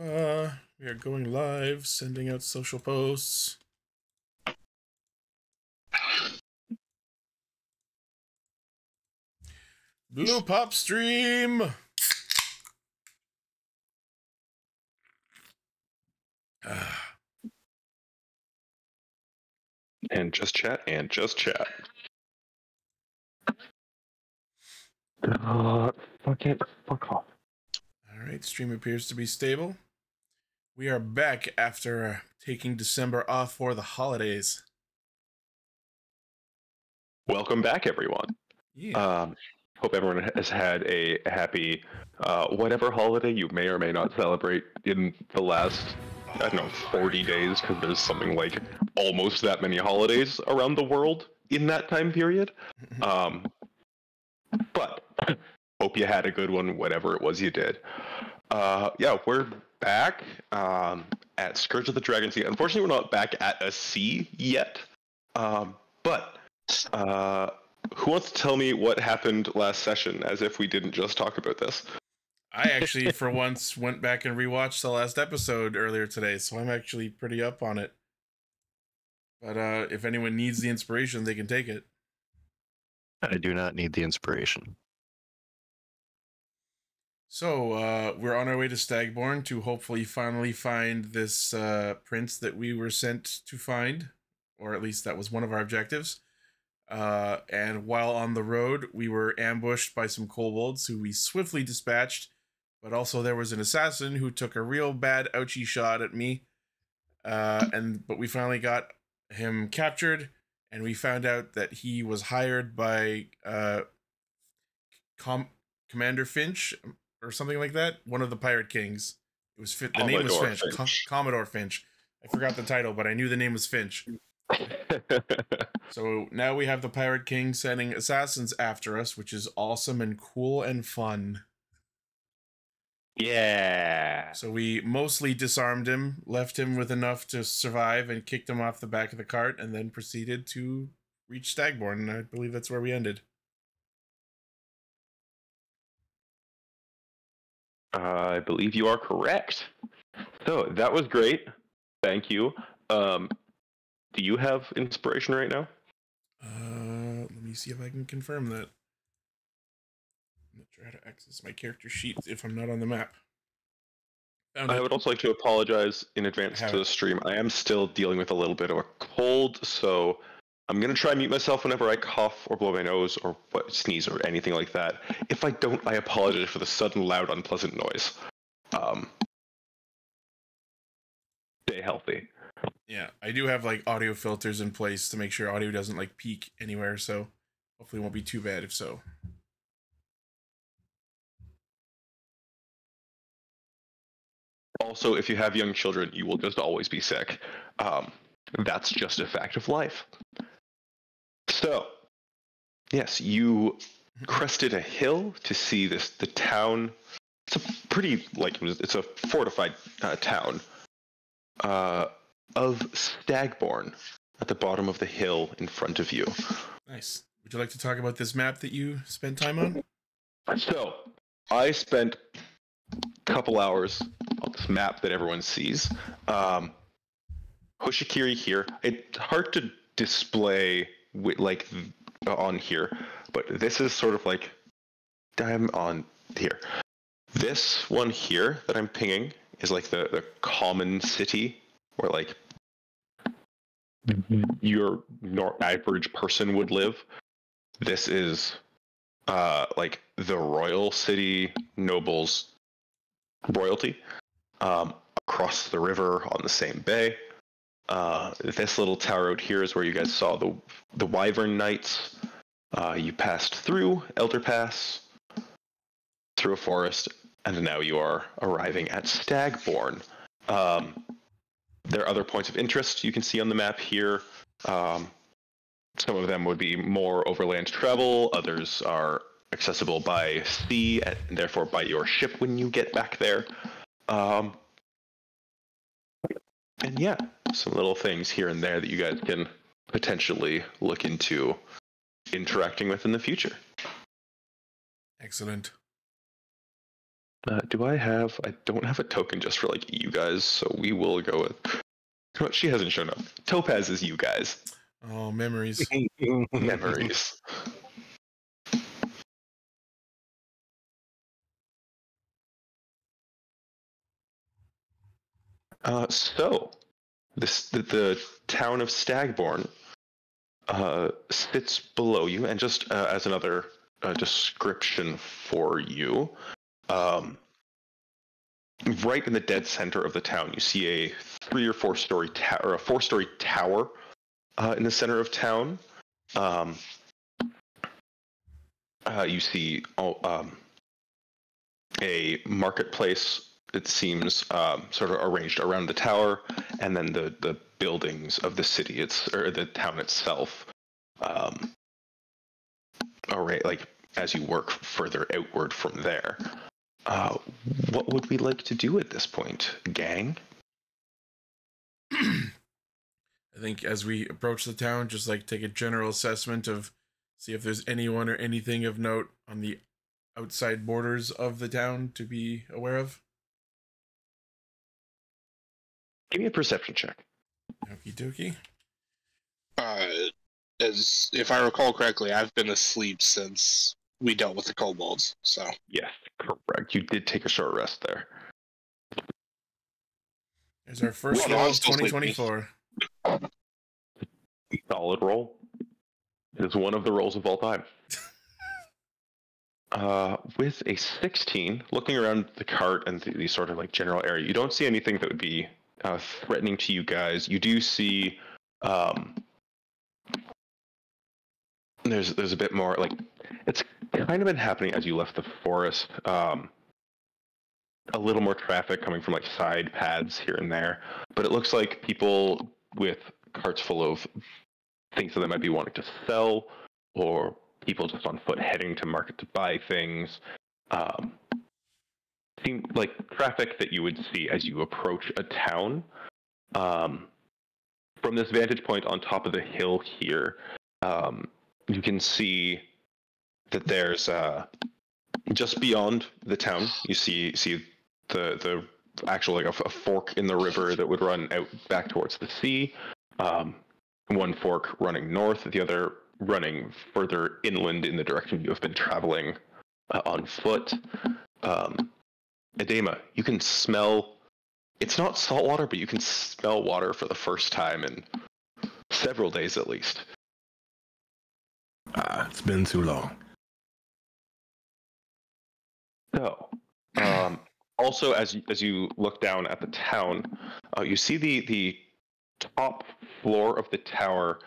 We are going live, sending out social posts. BluePopStream! And just chat, and just chat. Fuck it. Fuck off. Alright, stream appears to be stable. We are back after taking December off for the holidays. Welcome back, everyone. Yeah. Hope everyone has had a happy, whatever holiday you may or may not celebrate in the last, I don't know, 40 days, because there's something like almost that many holidays around the world in that time period. But hope you had a good one, whatever it was you did. Yeah, we're back at Scourge of the Dragon Sea. Unfortunately, we're not back at a sea yet. But who wants to tell me what happened last session, as if we didn't just talk about this? I actually, for once, went back and rewatched the last episode earlier today, so I'm actually pretty up on it. But if anyone needs the inspiration, they can take it. I do not need the inspiration. So, we're on our way to Stagborn to hopefully finally find this prince that we were sent to find, or at least that was one of our objectives. And while on the road, we were ambushed by some kobolds who we swiftly dispatched, but also there was an assassin who took a real bad ouchie shot at me. But we finally got him captured, and we found out that he was hired by Commander Finch, or something like that, one of the Pirate Kings. It was the name was Finch. Commodore Finch. I forgot the title, but I knew the name was Finch. So now we have the Pirate King sending assassins after us, which is awesome and cool and fun. Yeah. So we mostly disarmed him, left him with enough to survive, and kicked him off the back of the cart, and then proceeded to reach Stagborn, and I believe that's where we ended. I believe you are correct. So that was great. Thank you. Do you have inspiration right now? Let me see if I can confirm that. I'm not sure how to access my character sheet if I'm not on the map. I would also like to apologize in advance to the stream. I am still dealing with a little bit of a cold, so I'm going to try and mute myself whenever I cough or blow my nose or sneeze or anything like that. If I don't, I apologize for the sudden, loud, unpleasant noise. Stay healthy. Yeah, I do have like audio filters in place to make sure audio doesn't like peak anywhere, so hopefully it won't be too bad if so. Also, if you have young children, you will just always be sick. That's just a fact of life. So, yes, you crested a hill to see the town. It's a pretty, it's a fortified town of Stagborn at the bottom of the hill in front of you. Nice. Would you like to talk about this map that you spent time on? So, I spent a couple hours on this map that everyone sees. Hoshikiri here. It's hard to display on here, but this is sort of like I'm on here. This one here that I'm pinging is like the common city where like your average person would live. This is like the royal city, nobles, royalty, across the river on the same bay. This little tower out here is where you guys saw the Wyvern Knights. You passed through Elder Pass, through a forest, and now you are arriving at Stagborn. There are other points of interest you can see on the map here. Some of them would be more overland travel, others are accessible by sea, and therefore by your ship when you get back there. And yeah, some little things here and there that you guys can potentially look into interacting with in the future. Excellent. Do I have? I don't have a token just for like you guys, so we will go with. She hasn't shown up. Topaz is you guys. Oh, memories. Memories. So the town of Stagborn sits below you, and just as another description for you, right in the dead center of the town, you see a 3 or 4 story or a 4-story tower in the center of town. You see a marketplace. It seems sort of arranged around the tower, and then the buildings of the city, or the town itself, array like as you work further outward from there. What would we like to do at this point, gang? I think as we approach the town, just like take a general assessment of, see if there's anyone or anything of note on the outside borders of the town to be aware of. Give me a perception check. Okie dokie. As if I recall correctly, I've been asleep since we dealt with the kobolds. So Yes, correct. You did take a short rest there. There's our first Well, roll I of was still 2024. Solid roll. It is one of the rolls of all time. With a 16, looking around the cart and the sort of like general area, you don't see anything that would be threatening to you guys. You do see there's a bit more, like, it's kind of been happening as you left the forest. A little more traffic coming from like side paths here and there, but it looks like people with carts full of things that they might be wanting to sell, or people just on foot heading to market to buy things. Seem like traffic that you would see as you approach a town. From this vantage point on top of the hill here, you can see that there's just beyond the town. You see the actual, like, a fork in the river that would run out back towards the sea. One fork running north, the other running further inland in the direction you have been traveling on foot. Edema, you can smell. It's not salt water, but you can smell water for the first time in several days at least. It's been too long. So, also as you look down at the town, you see the top floor of the tower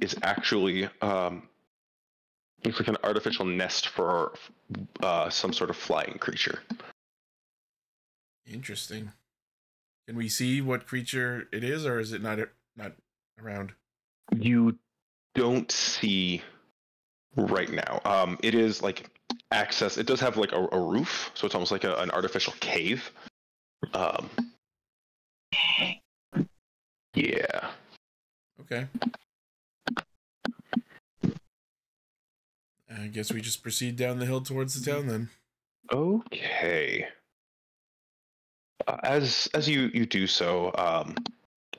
is actually looks like an artificial nest for some sort of flying creature. Interesting. Can we see what creature it is, or is it not around? You don't see right now. It is like access. It does have like a roof, so it's almost like an artificial cave. Yeah. Okay. I guess we just proceed down the hill towards the town then. Okay. As you do so,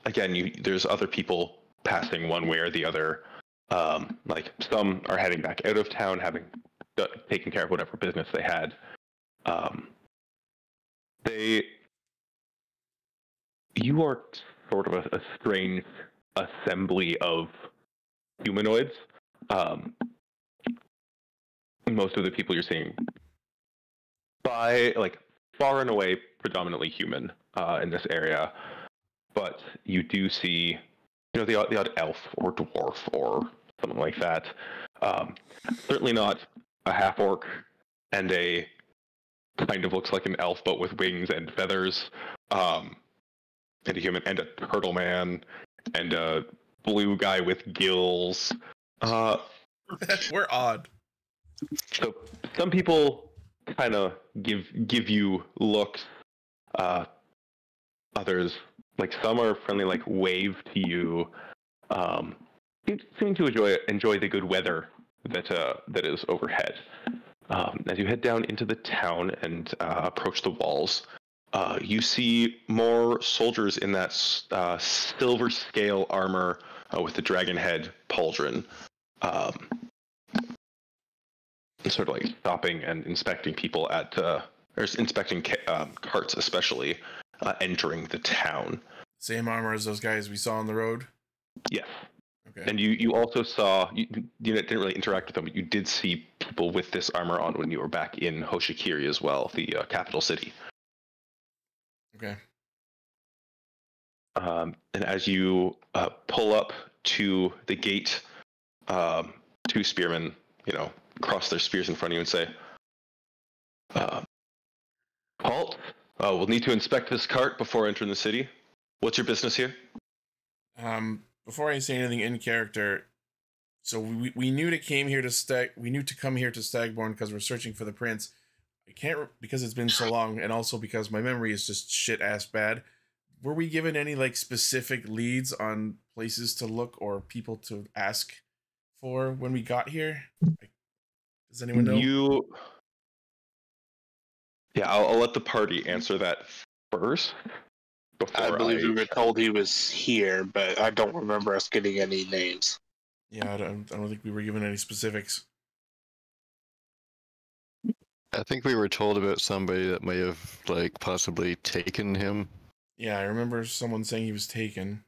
again, there's other people passing one way or the other. Like some are heading back out of town, having taken care of whatever business they had. You are sort of a strange assembly of humanoids. Most of the people you're seeing, by like far and away, predominantly human in this area, but you do see, the odd elf or dwarf or something like that. Certainly not a half orc and a kind of looks like an elf but with wings and feathers, and a human and a turtle man and a blue guy with gills. We're odd. So some people kind of give you looks. Others, like some are friendly, like wave to you. Seem to enjoy the good weather that is overhead. As you head down into the town and approach the walls, you see more soldiers in that silver scale armor with the dragon head pauldron, sort of like stopping and inspecting people or inspecting carts, especially entering the town. Same armor as those guys we saw on the road? Yes. Okay. And you also saw, you didn't really interact with them, but you did see people with this armor on when you were back in Hoshikiri as well, the capital city. Okay. And as you pull up to the gate, two spearmen, cross their spears in front of you and say, "Halt! We'll need to inspect this cart before entering the city. What's your business here?" Before I say anything in character, so we knew to come here to Stagborn because we're searching for the prince. I can't because it's been so long, and also because my memory is just shit ass bad. Were we given any like specific leads on places to look or people to ask for when we got here? Does anyone know? Yeah, I'll let the party answer that first. I believe we were told he was here, but I don't remember us getting any names. Yeah, I don't think we were given any specifics. I think we were told about somebody that may have like possibly taken him. Yeah, I remember someone saying he was taken,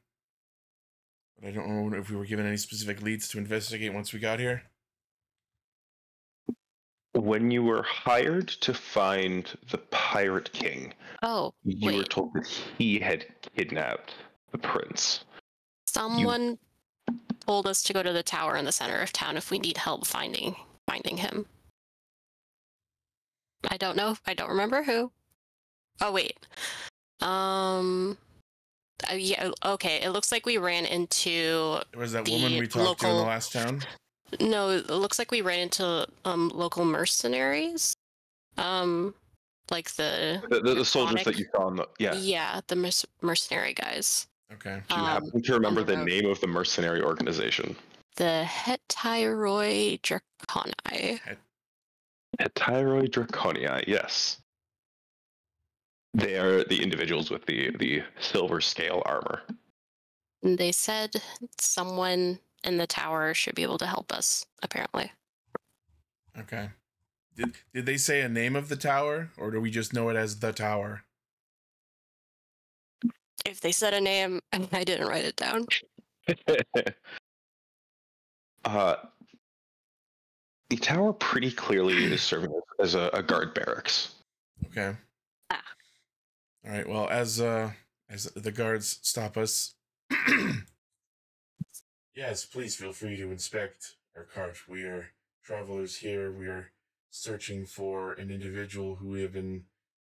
but I don't know if we were given any specific leads to investigate once we got here. When you were hired to find the Pirate King, you were told that he had kidnapped the prince. Someone told us to go to the tower in the center of town if we need help finding him. I don't know. I don't remember who. Oh, wait. Yeah, okay. It looks like we ran into... Was that woman we talked to in the last town? No, it looks like we ran into local mercenaries. Like the soldiers that you saw in the... Yeah. Yeah, the mercenary guys. Okay. Do you happen to remember the name of the mercenary organization? The Hetyroi Draconi. Hetyroi Draconi, yes. They are the individuals with the silver scale armor. They said someone in the tower should be able to help us, apparently. Okay. Did they say a name of the tower, or do we just know it as the tower? If they said a name, I didn't write it down. The tower pretty clearly is serving as a guard barracks. Okay. All right. Well, as the guards stop us, yes, please feel free to inspect our cart. We are travelers here. We are searching for an individual who we have been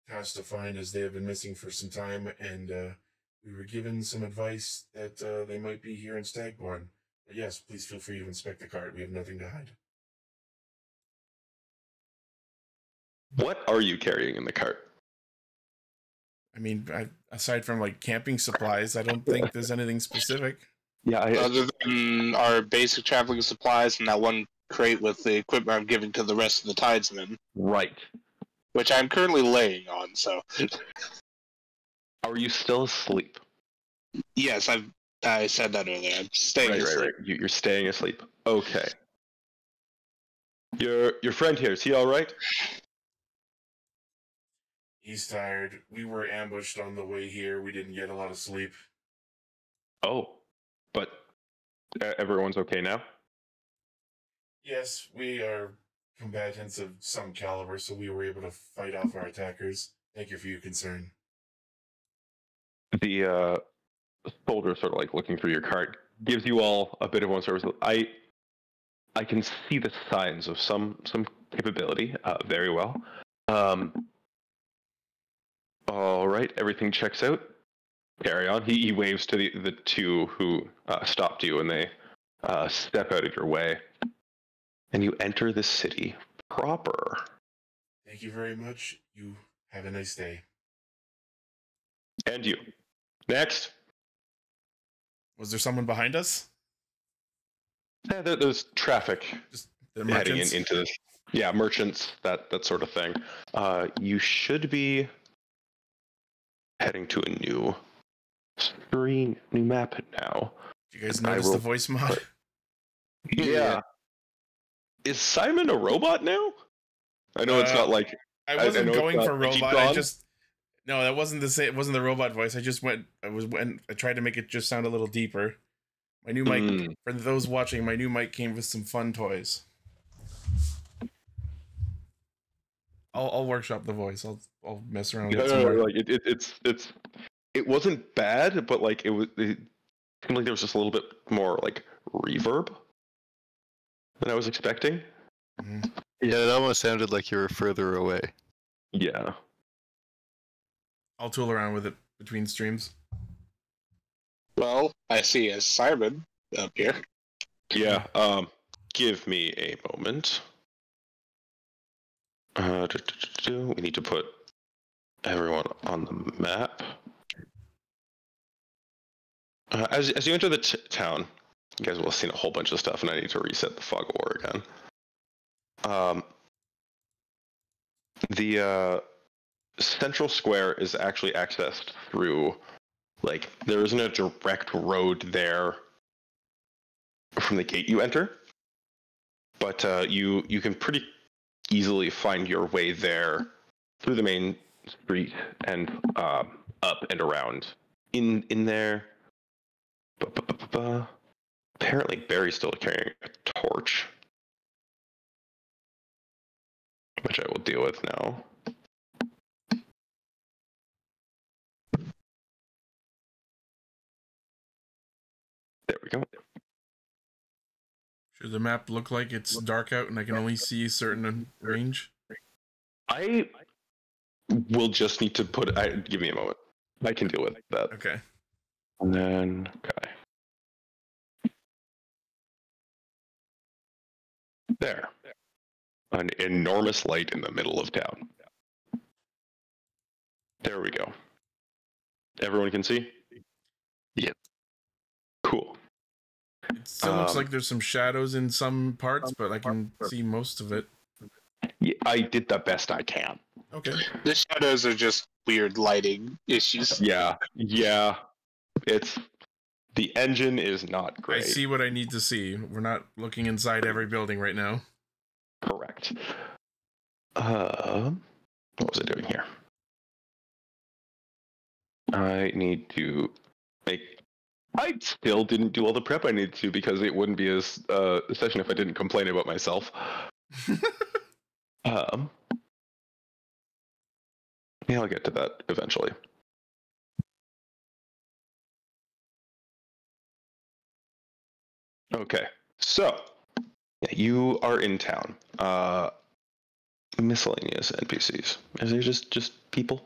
tasked to find, as they have been missing for some time, and we were given some advice that they might be here in Stagborn. But yes, please feel free to inspect the cart. We have nothing to hide. What are you carrying in the cart? I mean, aside from like camping supplies, I don't think there's anything specific. Yeah, other than our basic traveling supplies and that one crate with the equipment I'm giving to the rest of the tidesmen. Right. Which I'm currently laying on, so. Are you still asleep? Yes, I said that earlier. I'm staying asleep. Right. You're staying asleep. Okay. Your friend here, is he all right? He's tired. We were ambushed on the way here. We didn't get a lot of sleep. Oh, but everyone's okay now? Yes, we are combatants of some caliber, so we were able to fight off our attackers. Thank you for your concern. The soldier, sort of like looking through your cart, gives you all a bit of one service. I can see the signs of some capability very well. All right, everything checks out. Carry on. He waves to the two who stopped you, and they step out of your way. And you enter the city proper. Thank you very much. You have a nice day. And you. Next. Was there someone behind us? Yeah, there's traffic Just the heading merchants? into this. Yeah, merchants, that sort of thing. You should be heading to a new screen, new map now. Do you guys notice the voice mod? Yeah. Is Simon a robot now? I know it's not like I wasn't going for robot. No, that wasn't the same. It wasn't the robot voice. I tried to make it just sound a little deeper. My new mic, for those watching, my new mic came with some fun toys. I'll workshop the voice. I'll mess around with it some more. Like it wasn't bad, but like it seemed like there was just a little bit more like reverb than I was expecting. Mm-hmm. Yeah, it almost sounded like you were further away. Yeah. I'll tool around with it between streams. Well, I see a Simon up here. Yeah. Give me a moment. We need to put everyone on the map. As you enter the town, you guys will have seen a whole bunch of stuff, and I need to reset the fog of war again. The central square is actually accessed through, like, there isn't a direct road there from the gate you enter, but you can pretty easily find your way there through the main street and up and around. In there, apparently Barry's still carrying a torch, which I will deal with now. There we go. Should the map look like it's dark out and I can only see a certain range? I will just need to give me a moment. I can deal with that. Okay. And then, okay. There. An enormous light in the middle of town. There we go. Everyone can see? Yep. Cool. It still looks like there's some shadows in some parts, but I can see most of it. Yeah, I did the best I can. Okay. The shadows are just weird lighting issues. Yeah. It's the engine is not great. I see what I need to see. We're not looking inside every building right now. Correct. What was I doing here? I need to make. I still didn't do all the prep I needed to because it wouldn't be as a session if I didn't complain about myself. Yeah, I'll get to that eventually. Okay, so yeah, you are in town. Miscellaneous NPCs. Is there just people?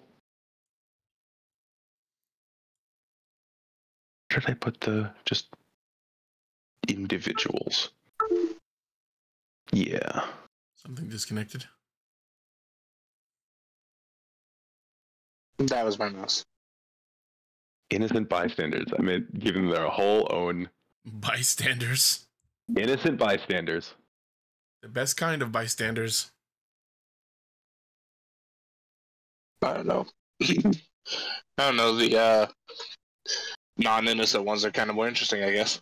Should I put the just individuals? Yeah. Something disconnected. That was my mouse. Innocent bystanders. I mean, giving them their whole own Bystanders. innocent bystanders. The best kind of bystanders. I don't know. I don't know. The non-innocent ones are kind of more interesting, I guess.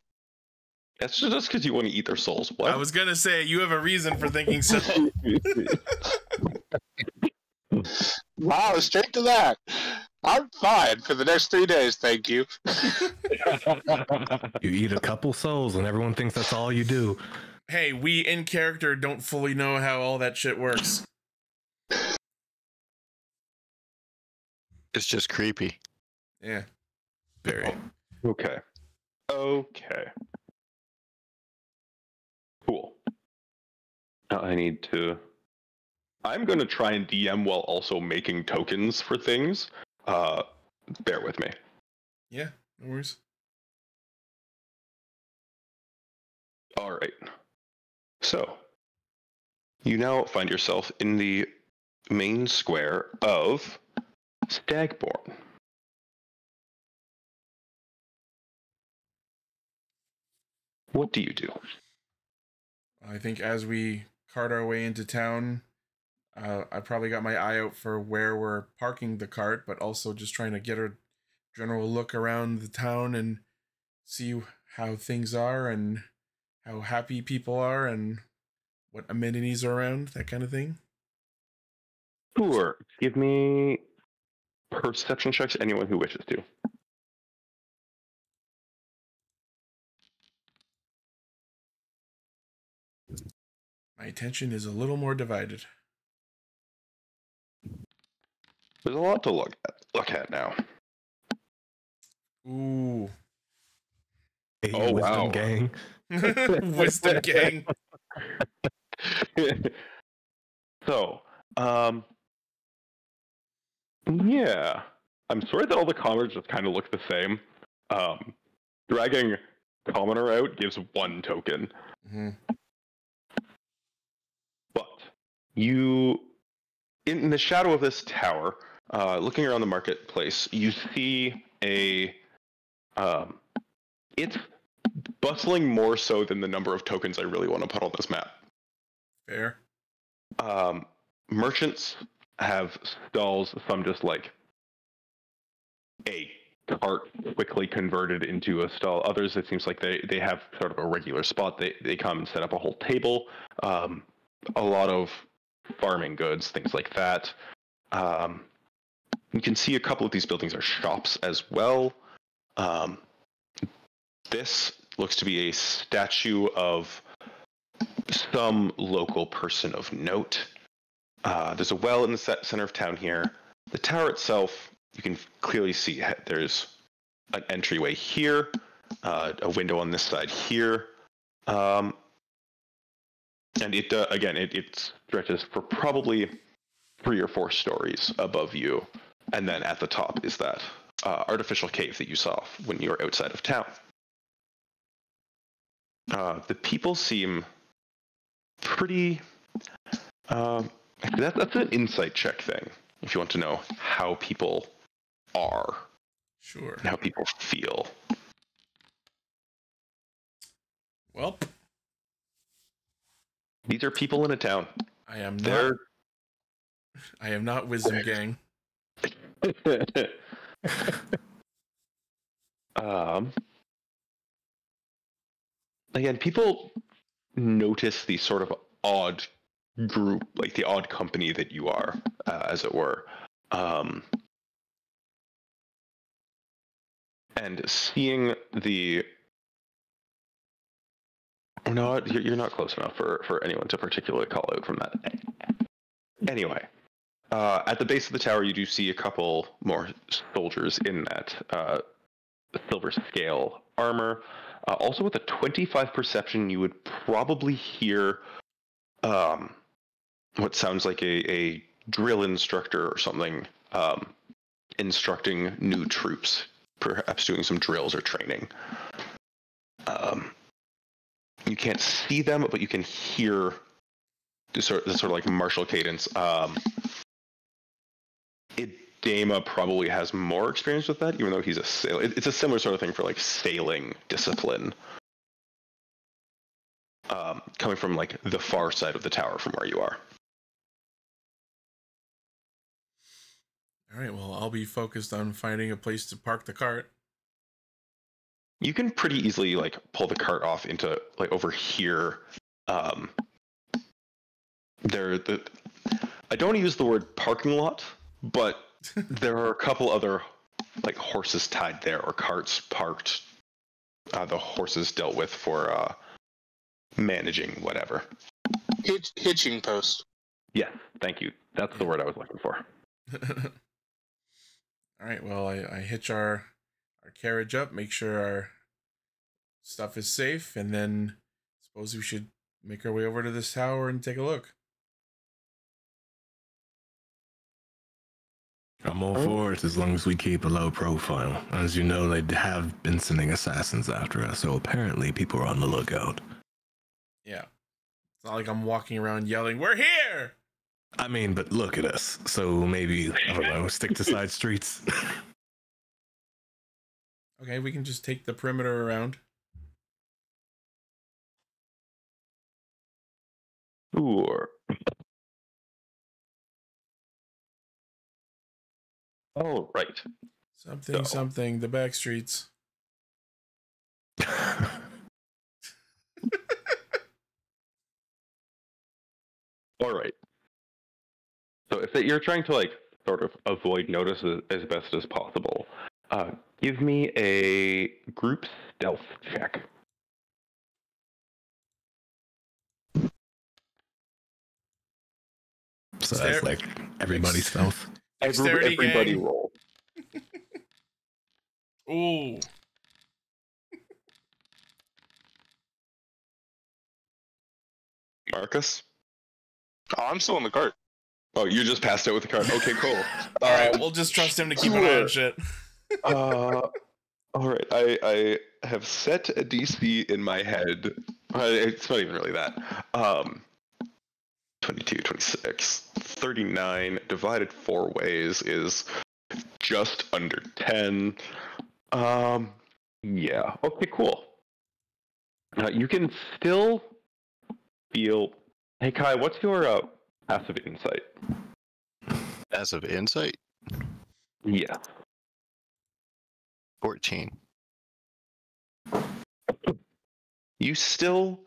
That's just because you want to eat their souls. What? I was gonna say you have a reason for thinking so. Wow, straight to that. I'm fine for the next 3 days, thank you. You eat a couple souls and everyone thinks that's all you do. Hey, we in character don't fully know how all that shit works. It's just creepy. Yeah. Very. Okay. Cool. Now I need to. I'm going to try and DM while also making tokens for things. Bear with me. Yeah, no worries. All right. So, you now find yourself in the main square of Stagborn. What do you do? I think as we cart our way into town. I probably got my eye out for where we're parking the cart, but also just trying to get a general look around the town and see how things are and how happy people are and what amenities are around, that kind of thing. Sure. Give me perception checks, anyone who wishes to. My attention is a little more divided. There's a lot to look at now. Ooh. Hey, Oh, wisdom wow. gang. Wisdom gang. So, yeah. I'm sorry that all the commoners just kind of look the same. Dragging commoner out gives 1 token. Mm-hmm. But you, in the shadow of this tower, looking around the marketplace, you see it's bustling more so than the number of tokens I really want to put on this map. Fair. Merchants have stalls, some just like a cart quickly converted into a stall. Others, it seems like they have sort of a regular spot. They come and set up a whole table. A lot of farming goods, things like that. You can see a couple of these buildings are shops as well. This looks to be a statue of some local person of note. There's a well in the center of town here. The tower itself, you can clearly see there's an entryway here, a window on this side here, and it stretches for probably 3 or 4 stories above you, and then at the top is that artificial cave that you saw when you were outside of town. The people seem pretty. That's an insight check thing. If you want to know how people are, Sure. and how people feel. Well, These are people in a town. I am not wisdom gang. Again, people notice the sort of odd group, like the odd company that you are, as it were. And seeing the... No, you're not close enough for anyone to particularly call out from that. Anyway, at the base of the tower, you do see a couple more soldiers in that silver scale armor. Also, with a 25 perception, you would probably hear what sounds like a drill instructor or something instructing new troops, perhaps doing some drills or training. You can't see them, but you can hear the sort of like martial cadence. Dama probably has more experience with that, even though he's a sailor. It's a similar sort of thing for like sailing discipline. Coming from like the far side of the tower from where you are. All right, well, I'll be focused on finding a place to park the cart. You can pretty easily like pull the cart off into like over here. I don't use the word parking lot, but there are a couple other like horses tied there or carts parked. The horses dealt with for managing whatever. Hitching post. Yeah, thank you. That's the word I was looking for. All right, well, I hitch our carriage up, make sure our stuff is safe, and then suppose we should make our way over to this tower and take a look. I'm all for it as long as we keep a low profile. As you know, they have been sending assassins after us, so apparently people are on the lookout. Yeah. It's not like I'm walking around yelling, "We're here!" I mean, but look at us. So maybe, I don't know, stick to side streets. Okay, we can just take the perimeter around. Sure. All right. Something. The back streets. All right. So if you're trying to like sort of avoid notice as best as possible, give me a group stealth check. So that's like everybody's stealth. Everybody roll. Ooh. Marcus? Oh, I'm still in the cart. Oh, you just passed out with the card. Okay, cool. All right, we'll just trust him to keep an eye on shit. All right, I have set a DC in my head. It's not even really that. 22, 26, 39 divided 4 ways is just under 10. Yeah. Okay, cool. You can still feel. Hey, Kai, what's your passive insight? Passive insight? Yeah. 14. You still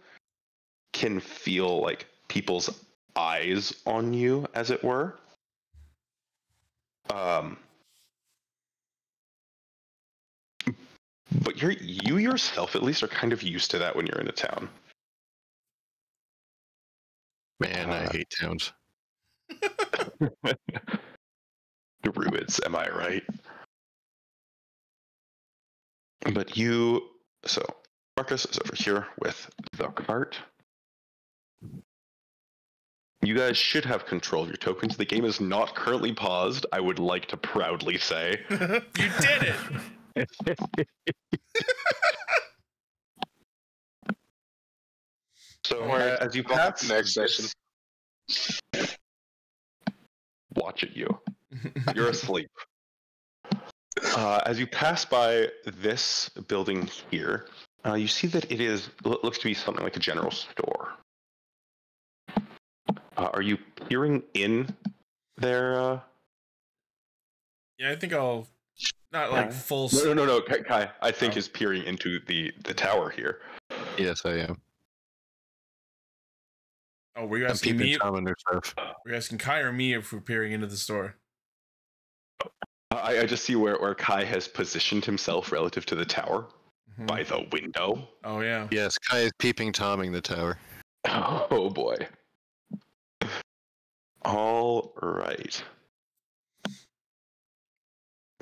can feel like people's eyes on you, as it were. But you yourself, at least, are kind of used to that when you're in a town. Man, I hate towns. Druids, am I right? But so Marcus is over here with the cart. You guys should have control of your tokens. The game is not currently paused, I would like to proudly say. You did it! So as you pass next session, watch it, you. You're asleep. As you pass by this building here, you see that it looks to be something like a general store. Are you peering in there? Yeah, I think I'll not like full. No. Kai, I think is peering into the tower here. Yes, I am. Oh, were you asking me? Their stuff. Were you asking Kai or me if we're peering into the store? I just see where Kai has positioned himself relative to the tower by the window. Oh, yeah. Yes, Kai is peeping Tomming the tower. Oh, boy. All right.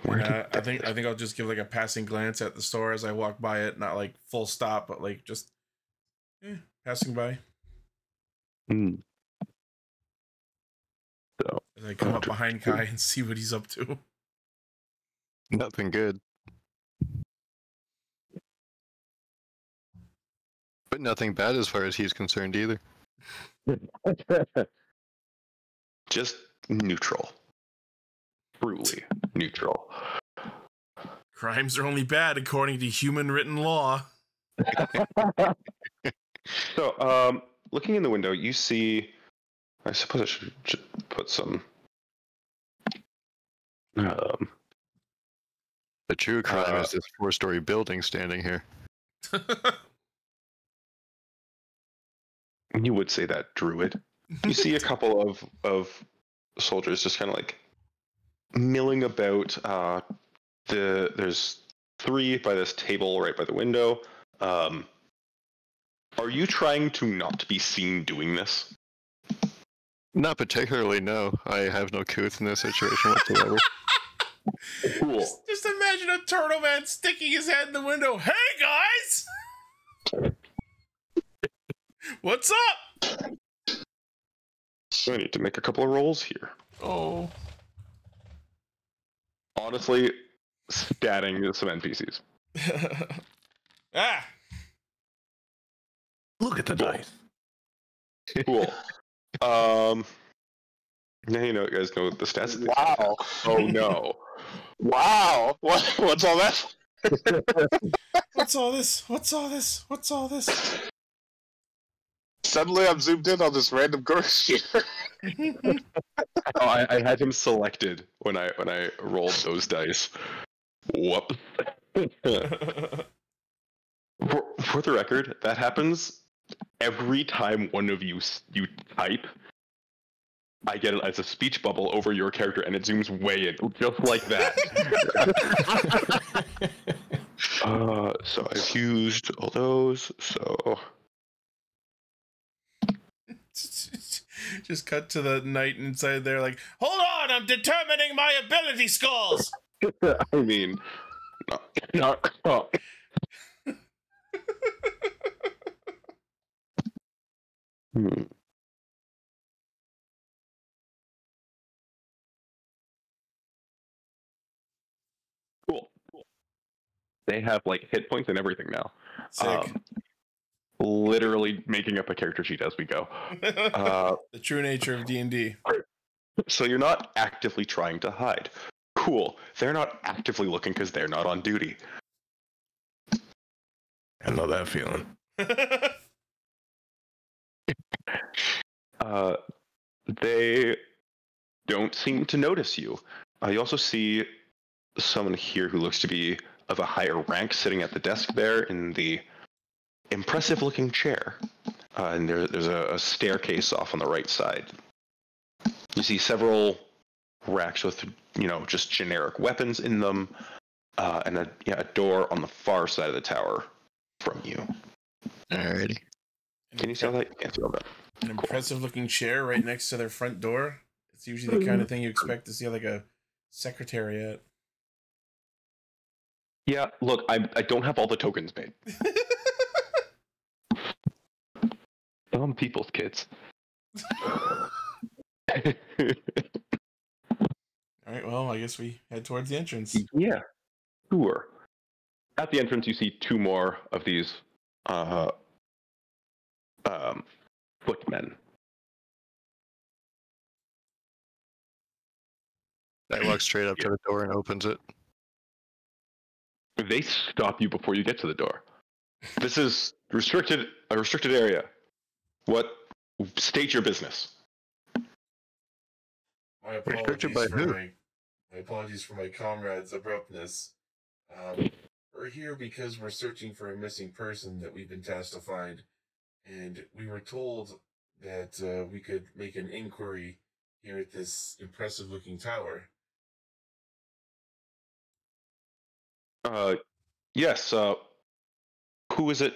Yeah, I think I'll just give like a passing glance at the store as I walk by it, not like full stop, but like just passing by. So as I come up behind Kai and see what he's up to. Nothing good. But nothing bad as far as he's concerned either. Just neutral. Truly neutral. Crimes are only bad according to human written law. So, looking in the window, you see. I suppose I should put some. The true crime is this 4-story building standing here. You would say that, Druid. You see a couple of soldiers just kind of like milling about. There's 3 by this table right by the window. Are you trying to not be seen doing this? Not particularly, no. I have no couth in this situation whatsoever. Cool. Just imagine a turtle man sticking his head in the window. Hey, guys! What's up? I need to make a couple of rolls here. Oh. Honestly, statting some NPCs. Ah! Look at the dice. Cool. Now you guys know the stats. Wow. Oh no. Wow. What's all that? What's all this? What's all this? What's all this? Suddenly, I'm zoomed in on this random ghost here. I had him selected when I rolled those dice. Whoop. For the record, that happens every time one of you type. I get it as a speech bubble over your character, and it zooms way in, just like that. So I've used all those. So just cut to the knight inside there, like, hold on, I'm determining my ability skulls. I mean, no. Oh. Cool. They have like hit points and everything now. Sick. Literally making up a character sheet as we go. The true nature of D&D. So you're not actively trying to hide. Cool. They're not actively looking because they're not on duty. I know that feeling. They don't seem to notice you. You also see someone here who looks to be of a higher rank sitting at the desk there in the impressive-looking chair. And there's a staircase off on the right side. You see several racks with, just generic weapons in them, and a door on the far side of the tower from you. Alrighty. Can you see all that? You can't see all that. An impressive-looking chair right next to their front door. It's usually the kind of thing you expect to see at like a secretariat. Yeah, look, I don't have all the tokens made. Dumb people's kids. All right, well, I guess we head towards the entrance. Yeah, sure. At the entrance, you see two more of these footmen. I walk straight up to the door and opens it. They stop you before you get to the door. This is a restricted area. State your business. My Restricted by who? my apologies for my comrades' abruptness. We're here because we're searching for a missing person that we've been tasked to find, and we were told that we could make an inquiry here at this impressive-looking tower. Yes. Who is it?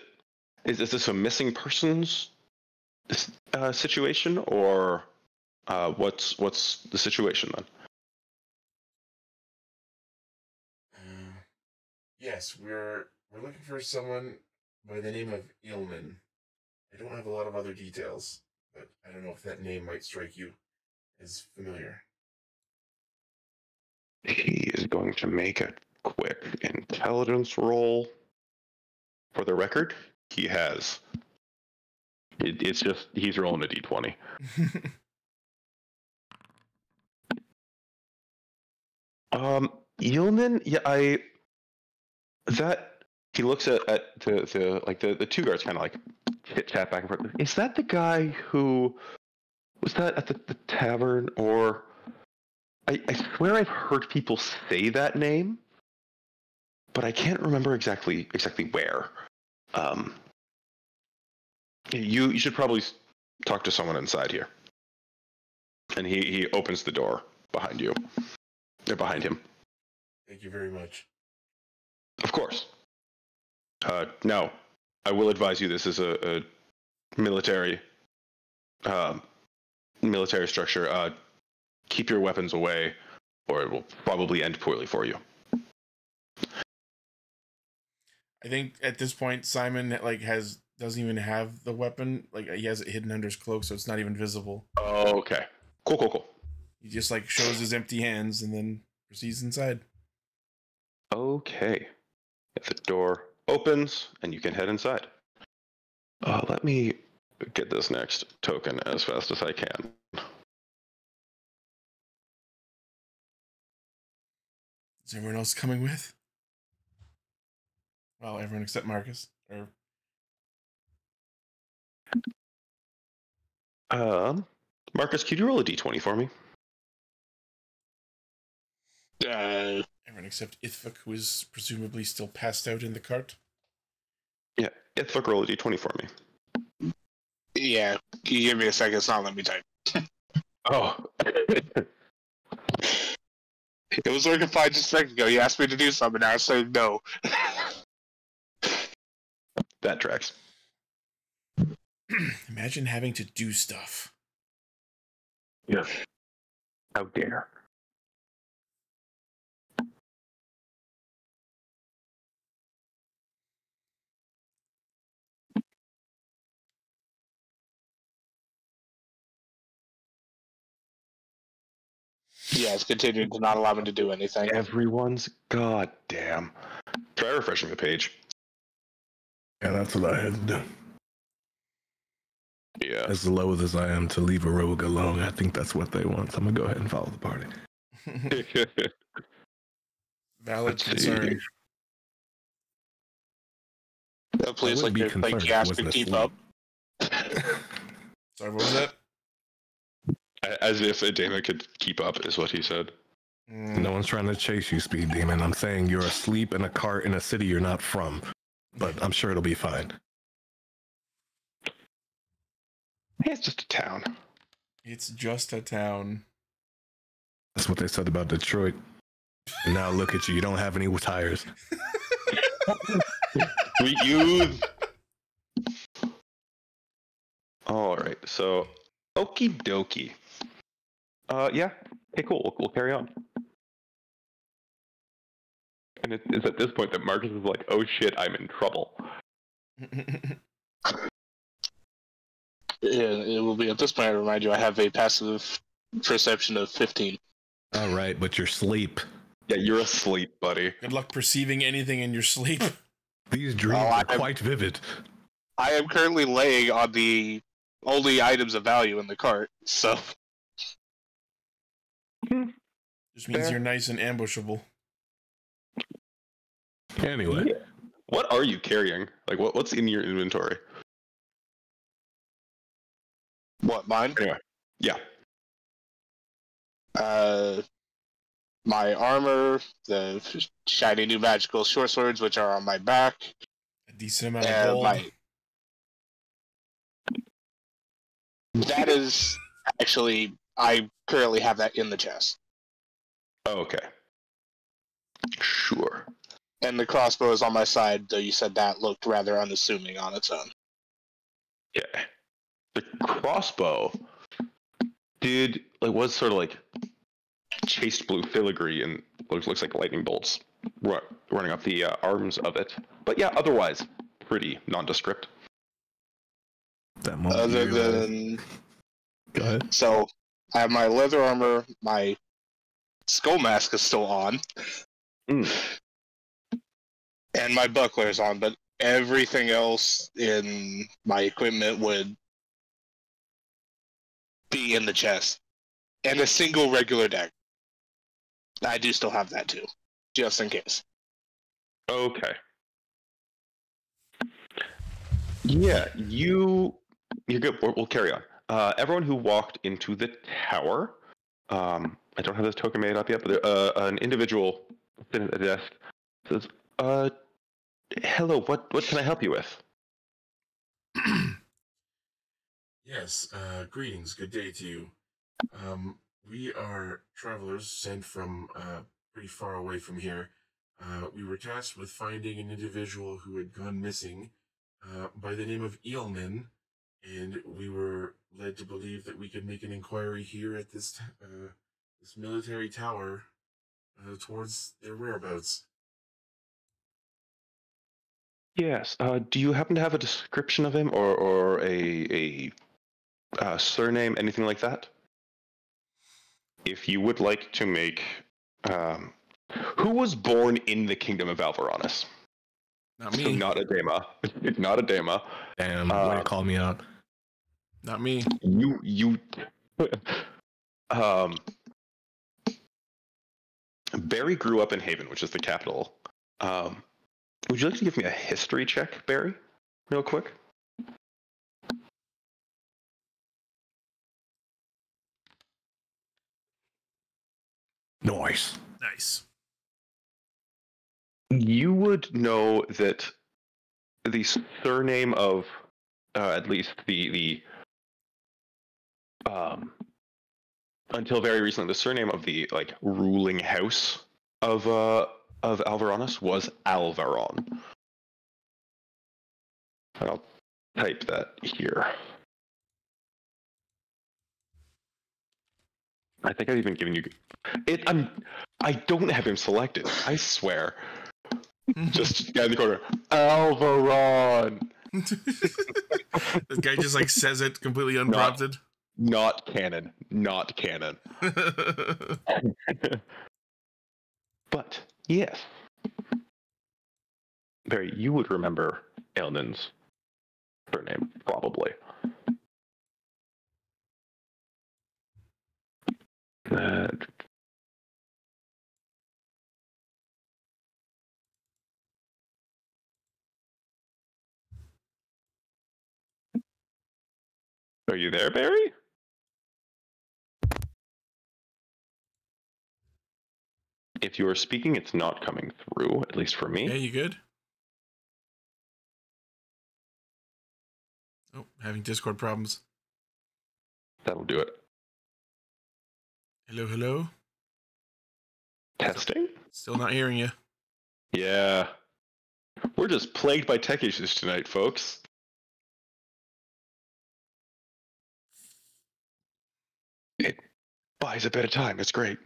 Is this a missing persons situation, or what's the situation then? Yes, we're looking for someone by the name of Ilman. I don't have a lot of other details, but I don't know if that name might strike you as familiar. He is going to make a quick intelligence roll. For the record, he has. It's just he's rolling a d20. Yeoman, yeah, he looks at the two guards kind of like chit chat back and forth. Is that the guy who was that at the tavern, or I swear I've heard people say that name, but I can't remember exactly where. You should probably talk to someone inside here. And he opens the door behind you. They're behind him. Thank you very much. Of course. Now, I will advise you this is a military structure. Keep your weapons away, or it will probably end poorly for you. I think at this point Simon doesn't even have the weapon. Like, he has it hidden under his cloak, so it's not even visible. Oh, okay. Cool. He just shows his empty hands and then proceeds inside. Okay. The door opens and you can head inside. Let me get this next token as fast as I can. Is everyone else coming with? Well, everyone except Marcus. Marcus, could you roll a d20 for me? Everyone except Ithvak, who is presumably still passed out in the cart. Yeah, Ithvak, roll a d20 for me. Yeah, can you give me a second? It's not letting me type. Oh. It was working fine just a second ago. You asked me to do something, now I'm saying no. That tracks. Imagine having to do stuff. Yeah. How dare. Yeah, it's continuing to not allow me to do anything. Everyone's goddamn. Try refreshing the page. Yeah, that's what I had to do. Yeah. As loath as I am to leave a rogue alone, I think that's what they want. So I'm gonna go ahead and follow the party. Valid Let's concern. Please, I wouldn't like, be you're, concerned like, if you it asked me wasn't to keep asleep. up. Sorry, what was that? As if Adema could keep up, is what he said. No one's trying to chase you, Speed Demon. I'm saying you're asleep in a cart in a city you're not from. But I'm sure it'll be fine. It's just a town. It's just a town. That's what they said about Detroit. And now look at you. You don't have any tires. Sweet youth. All right, so okie dokie. Yeah. Okay, cool. We'll carry on. And it's at this point that Marcus is like, "Oh shit, I'm in trouble." Yeah, it will be at this point. I remind you, I have a passive perception of 15. All right, but you're asleep. Yeah, you're asleep, buddy. Good luck perceiving anything in your sleep. These dreams are quite vivid. I am currently laying on the only items of value in the cart, so Just means you're nice and ambushable. Anyway. Yeah. What are you carrying? Like, what's in your inventory? what, mine? Anyway, yeah. My armor, the shiny new magical short swords, which are on my back, A decent amount of and gold. that is actually, I currently have that in the chest. Okay. Sure. And the crossbow is on my side, though you said that looked rather unassuming on its own. Yeah. The crossbow was sort of like chased blue filigree and looks like lightning bolts running up the arms of it. But yeah, otherwise pretty nondescript. That moment Other you realize- than... Go ahead. So, I have my leather armor, my skull mask is still on, Mm. and my buckler is on, but everything else in my equipment would be in the chest. And a single regular deck. I do still have that too, just in case. Okay. Yeah, you're good. We'll carry on. Everyone who walked into the tower, I don't have this token made up yet, but an individual sitting at the desk says, hello, what can I help you with? Yes, greetings, good day to you. We are travelers sent from pretty far away from here. We were tasked with finding an individual who had gone missing by the name of Eelman, and we were led to believe that we could make an inquiry here at this military tower towards their whereabouts. Yes. Do you happen to have a description of him or a surname, anything like that? If you would like to make... who was born in the kingdom of Alvaranus? Not me. Not Adema. Not Adema. Damn, way to call me out. Not me. You Barry grew up in Haven, which is the capital. Would you like to give me a history check, Barry? Real quick? Nice. Nice. You would know that the surname of at least the until very recently, the surname of the ruling house of Alvaronus was Alvaron. I'll type that here. I think I've even given you it. I don't have him selected. I swear. Just guy in the corner, Alvaron. This guy just says it completely unprompted. Not canon. Not canon. But yes, Barry, you would remember Elnan's surname probably. Are you there, Barry? If you are speaking, it's not coming through, at least for me. Yeah, you good? Oh, having Discord problems. That'll do it. Hello, hello? Testing? Still not hearing you. Yeah. We're just plagued by tech issues tonight, folks. It buys a bit of time. It's great.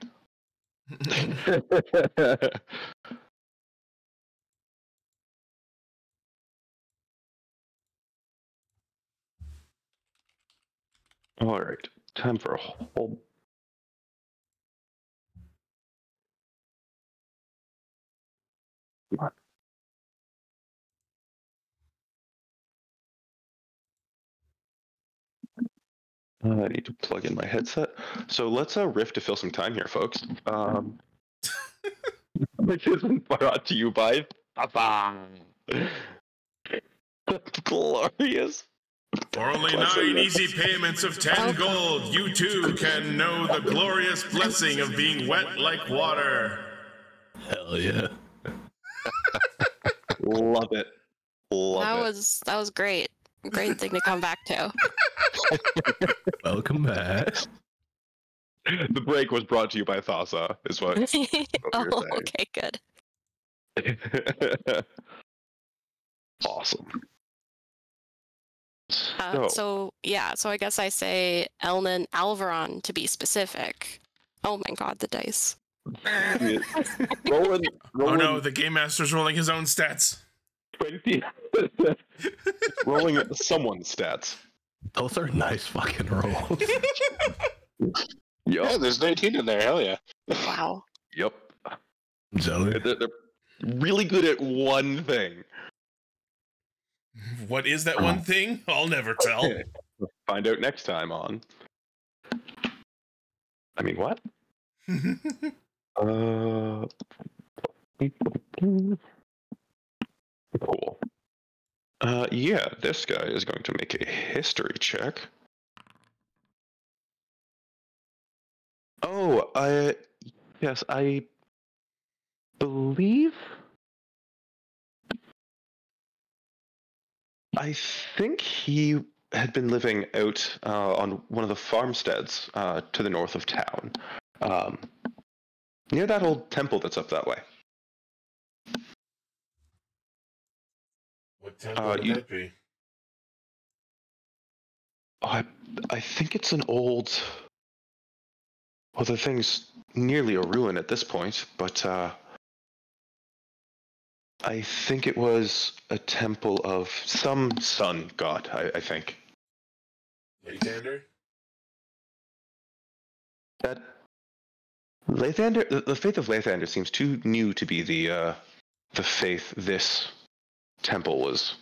All right. Time for a whole... Come on. I need to plug in my headset. So let's riff to fill some time here, folks. Which is brought to you by Papa. Glorious. For only 9 easy payments of 10 gold, you too can know the glorious blessing of being wet like water. Hell yeah. Love it. Love it. That was great. Great thing to come back to. Welcome back. The break was brought to you by Thassa, is what Oh, okay, good. Awesome. So I guess I say Elnan Alvaron to be specific. Oh my god, the dice. rolling, Oh no, the game master's rolling his own stats. 20. Rolling someone's stats. Those are nice fucking rolls. Yeah, there's 19 in there. Hell yeah. Wow. Yep. Jelly. They're really good at one thing. What is that one thing? I'll never tell. Find out next time on. I mean, what? Cool. Yeah, this guy is going to make a history check. Oh, yes, I believe. I think he had been living out on one of the farmsteads to the north of town, near that old temple that's up that way. What temple would that be? I think it's an old... Well, the thing's nearly a ruin at this point, but I think it was a temple of some sun god, I think. Lathander? That Lathander, the faith of Lathander seems too new to be the faith this temple was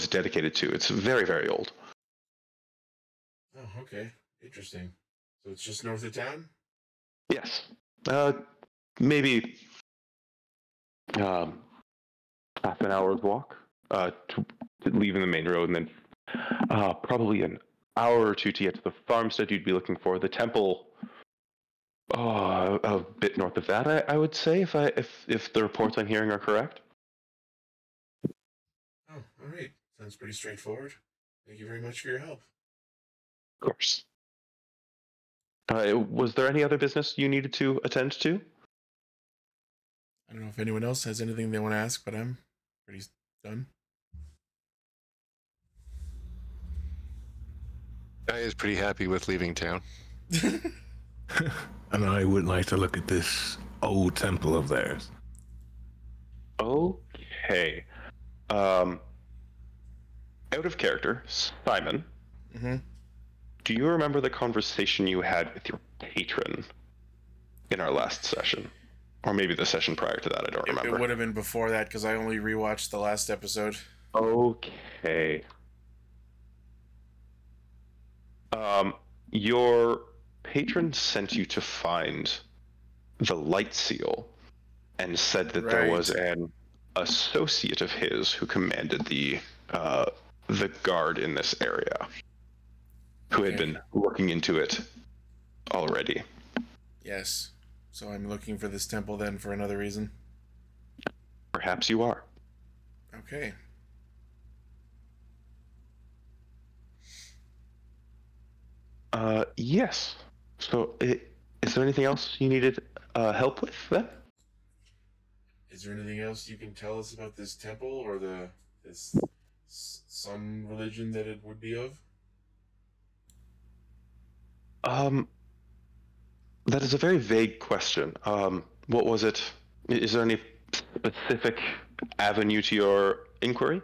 dedicated to. It's very, very old. Oh, okay. Interesting. So it's just north of town? Yes. Maybe half an hour's walk to leaving the main road, and then probably an hour or two to get to the farmstead you'd be looking for. The temple a bit north of that, I would say, if the reports I'm hearing are correct. Oh, all right. Sounds pretty straightforward. Thank you very much for your help. Of course. Was there any other business you needed to attend to? I don't know if anyone else has anything they want to ask, but I'm pretty done. I is pretty happy with leaving town. And I would like to look at this old temple of theirs. Okay. Out of character, Simon. Mm-hmm. Do you remember the conversation you had with your patron in our last session? Or maybe the session prior to that, I don't remember. It would have been before that, because I only rewatched the last episode. Okay. Your patron sent you to find the light seal and said that there was an associate of his who commanded the guard in this area, who had been looking into it already. Yes. So I'm looking for this temple then for another reason. Perhaps you are. Okay. Yes. So, is there anything else you needed help with then? Is there anything else you can tell us about this temple or this sun religion that it would be of? That is a very vague question. What was it? Is there any specific avenue to your inquiry?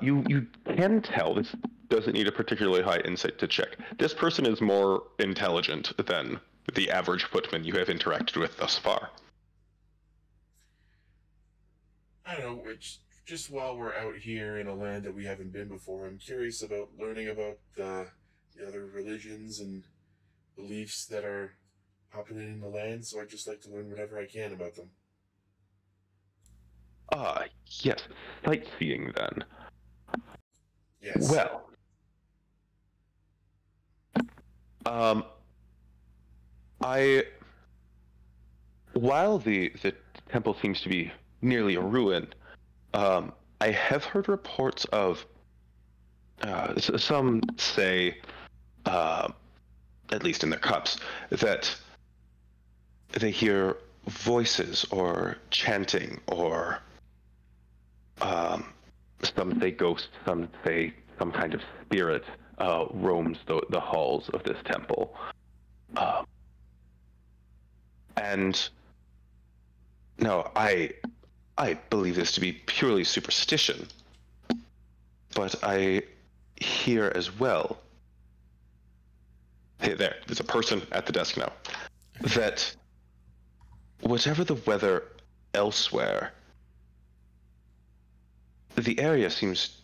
You can tell this doesn't need a particularly high insight to check. This person is more intelligent than the average footman you have interacted with thus far. I don't know, just while we're out here in a land that we haven't been before, I'm curious about learning about the other religions and beliefs that are populating the land, so I'd just like to learn whatever I can about them. Yes. Sightseeing, then. Yes. Well, while the temple seems to be nearly a ruin, I have heard reports of, some say, at least in their cups, that they hear voices or chanting or some say ghosts, some say some kind of spirit roams the halls of this temple. And no, I believe this to be purely superstition, but I hear as well, hey, there's a person at the desk now, that whatever the weather elsewhere, the area seems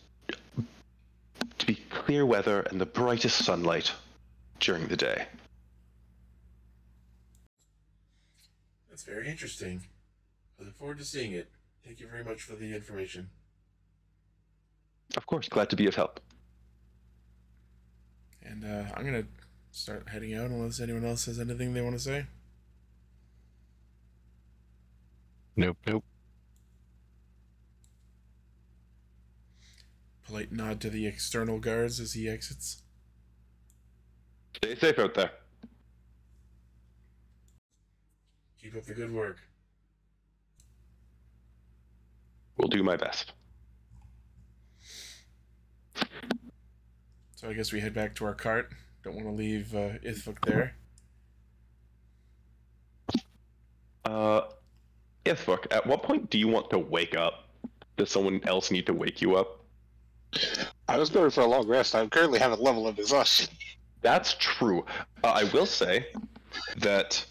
to be clear weather and the brightest sunlight during the day. That's very interesting. I look forward to seeing it. Thank you very much for the information. Of course, glad to be of help. And I'm going to start heading out unless anyone else has anything they want to say. Nope. Polite nod to the external guards as he exits. Stay safe out there. Keep up the good work. Will do my best. So I guess we head back to our cart. Don't want to leave Ithvuk there. Ithvuk, at what point do you want to wake up? Does someone else need to wake you up? I was going for a long rest. I currently have a level of exhaustion. That's true. I will say that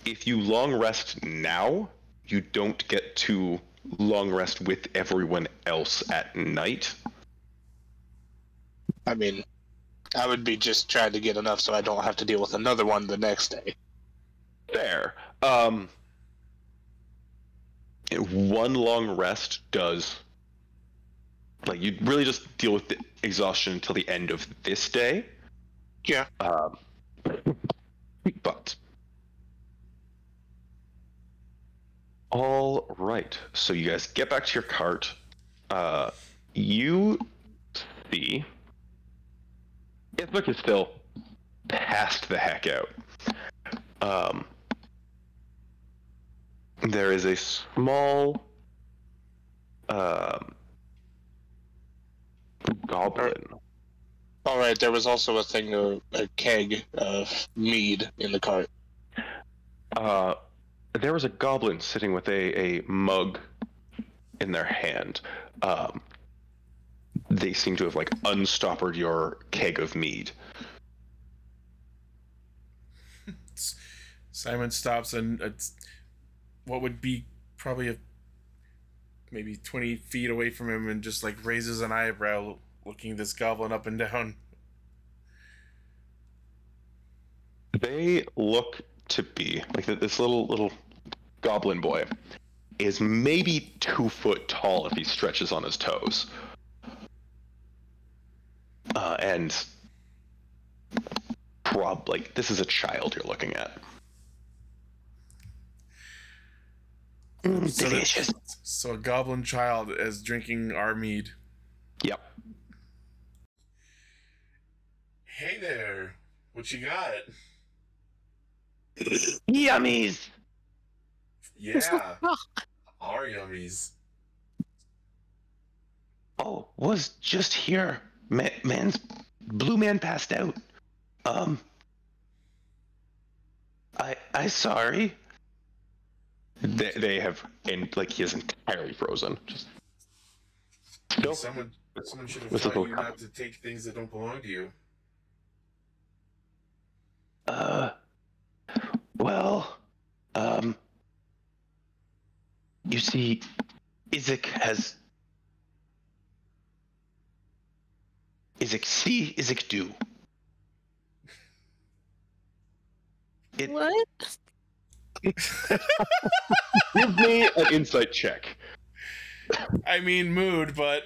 if you long rest now, you don't get to long rest with everyone else at night. I mean, I would be just trying to get enough so I don't have to deal with another one the next day. Fair. One long rest does, like, you really just deal with the exhaustion until the end of this day. Yeah. But all right, so you guys get back to your cart. You see, Isbuk is still passed the heck out. There is a small goblin. All right, there was also a keg of mead in the cart. There was a goblin sitting with a mug in their hand. They seem to have like unstoppered your keg of mead. Simon stops and what would be probably maybe 20 feet away from him and just like raises an eyebrow, looking this goblin up and down. They look to be like this little goblin boy is maybe 2 foot tall if he stretches on his toes. And this is a child you're looking at. Delicious. So a goblin child is drinking our mead. Yep. Hey there, what you got? Yummies. Yeah, our yummies. Oh, was just here. Blue man passed out. I sorry. They have, and like he is entirely frozen. Just someone should have taught you not to take things that don't belong to you. Well, you see, Isaac do. What? Give me an insight check. I mean, mood, but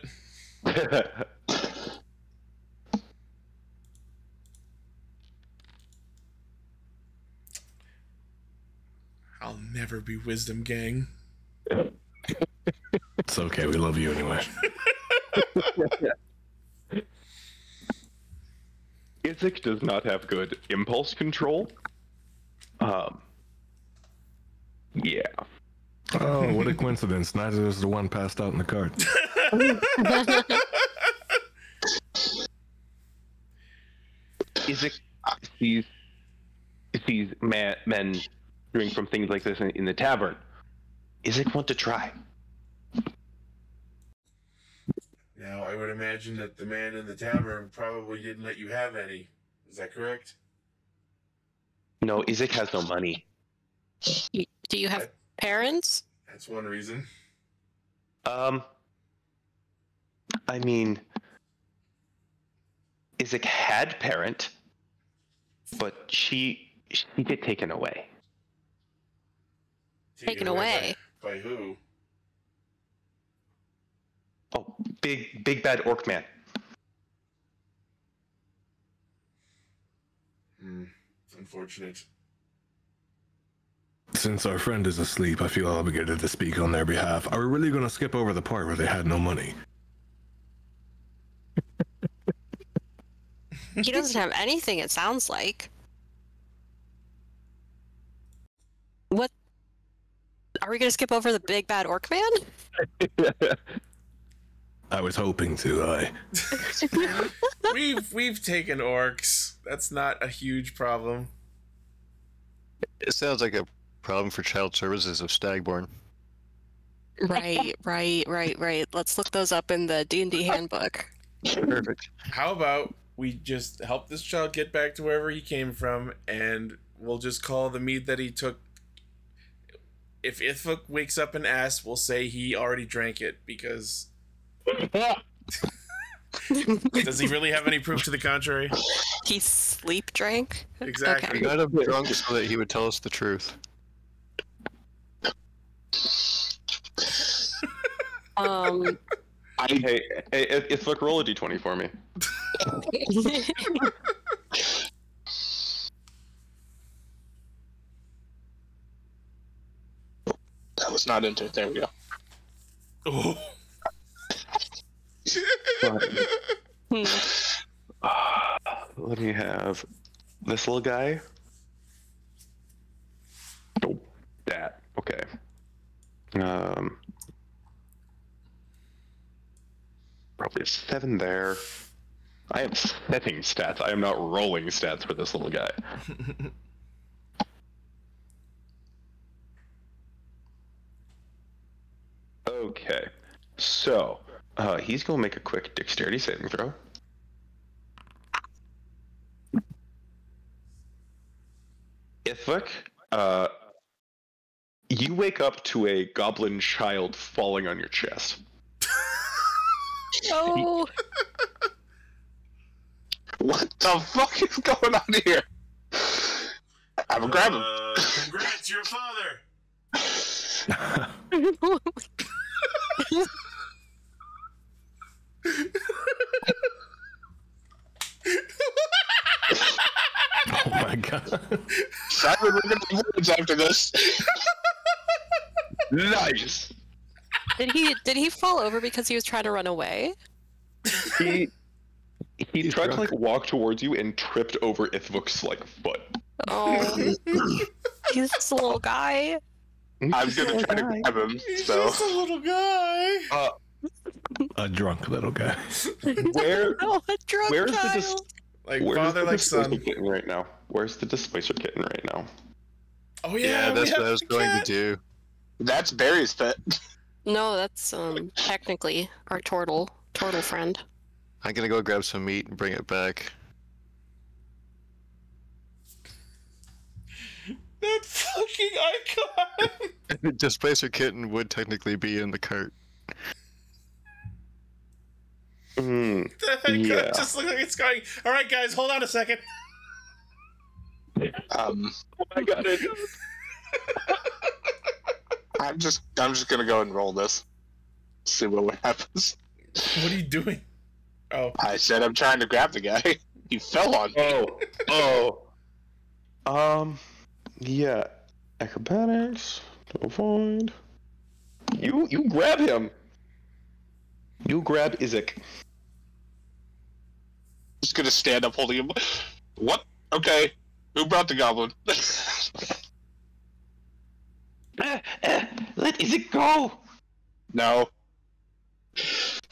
I'll never be wisdom, gang. It's okay, we love you anyway. Isaac does not have good impulse control. Yeah. Oh, what a coincidence. Neither is the one passed out in the cart. Isaac sees men doing from things like this in the tavern. Isaac want to try. Now, I would imagine that the man in the tavern probably didn't let you have any. Is that correct? No, Isaac has no money. Do you have parents? That's one reason. I mean, Isaac had parent, but she get taken away. Taken away? By who? Oh, big bad orc man. Unfortunate. Since our friend is asleep, I feel obligated to speak on their behalf. Are we really going to skip over the part where they had no money? He doesn't have anything, it sounds like. What? Are we going to skip over the big bad orc man? I was hoping to, We've taken orcs. That's not a huge problem. It sounds like a problem for child services of Stagborn. Right. Let's look those up in the D&D handbook. Perfect. How about we just help this child get back to wherever he came from, and we'll just call the mead that he took. If Ithvuk wakes up and asks, we'll say he already drank it, because... Does he really have any proof to the contrary? He sleep drank? Exactly. We got him drunk so that he would tell us the truth. Hey, Ithvuk, roll a d20 for me. That was not entered. There we go. Oh. Let me have this little guy. Nope. That. Okay. Probably a 7 there. I am setting stats. I am not rolling stats for this little guy. Okay. So, he's going to make a quick dexterity saving throw. Ithvik, you wake up to a goblin child falling on your chest. Oh. What the fuck is going on here? I will grab him. Congrats, your father. Oh my god. Simon, we're gonna be words after this. Nice. Did he fall over because he was trying to run away? He tried to drunk. like walk towards you and tripped over Ithvik's like foot. Oh, he's just a little guy. I'm gonna try to grab him. He's So just a little guy. A drunk little guy. Where Oh, a drunk Where's the child. Like where's father, the like displacer son. kitten right now? Where's the displacer kitten right now? Oh Yeah, that's what I was going to do. that's Barry's pet. No, that's technically our turtle friend. I'm gonna go grab some meat and bring it back. That fucking icon. The displacer kitten would technically be in the cart. Hmm. That icon Yeah. just looks like it's going. All right, guys, hold on a second. I got it. I'm just gonna go and roll this. See what happens. What are you doing? Oh, I said I'm trying to grab the guy. He fell on me. Yeah. Acrobatics. Avoid. You grab him. You grab Izek. Just gonna stand up holding him. What? Okay. Who brought the goblin? Let Izek go. No.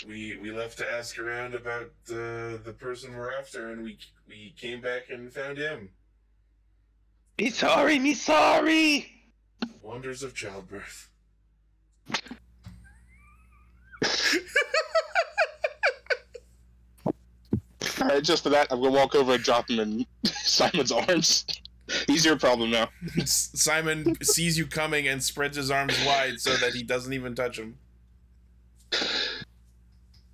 we left to ask around about the person we're after, and we came back and found him. Me sorry. Wonders of childbirth. Alright, just for that, I'm gonna walk over and drop him in Simon's arms. He's your problem now. Simon sees you coming and spreads his arms wide so that he doesn't even touch him.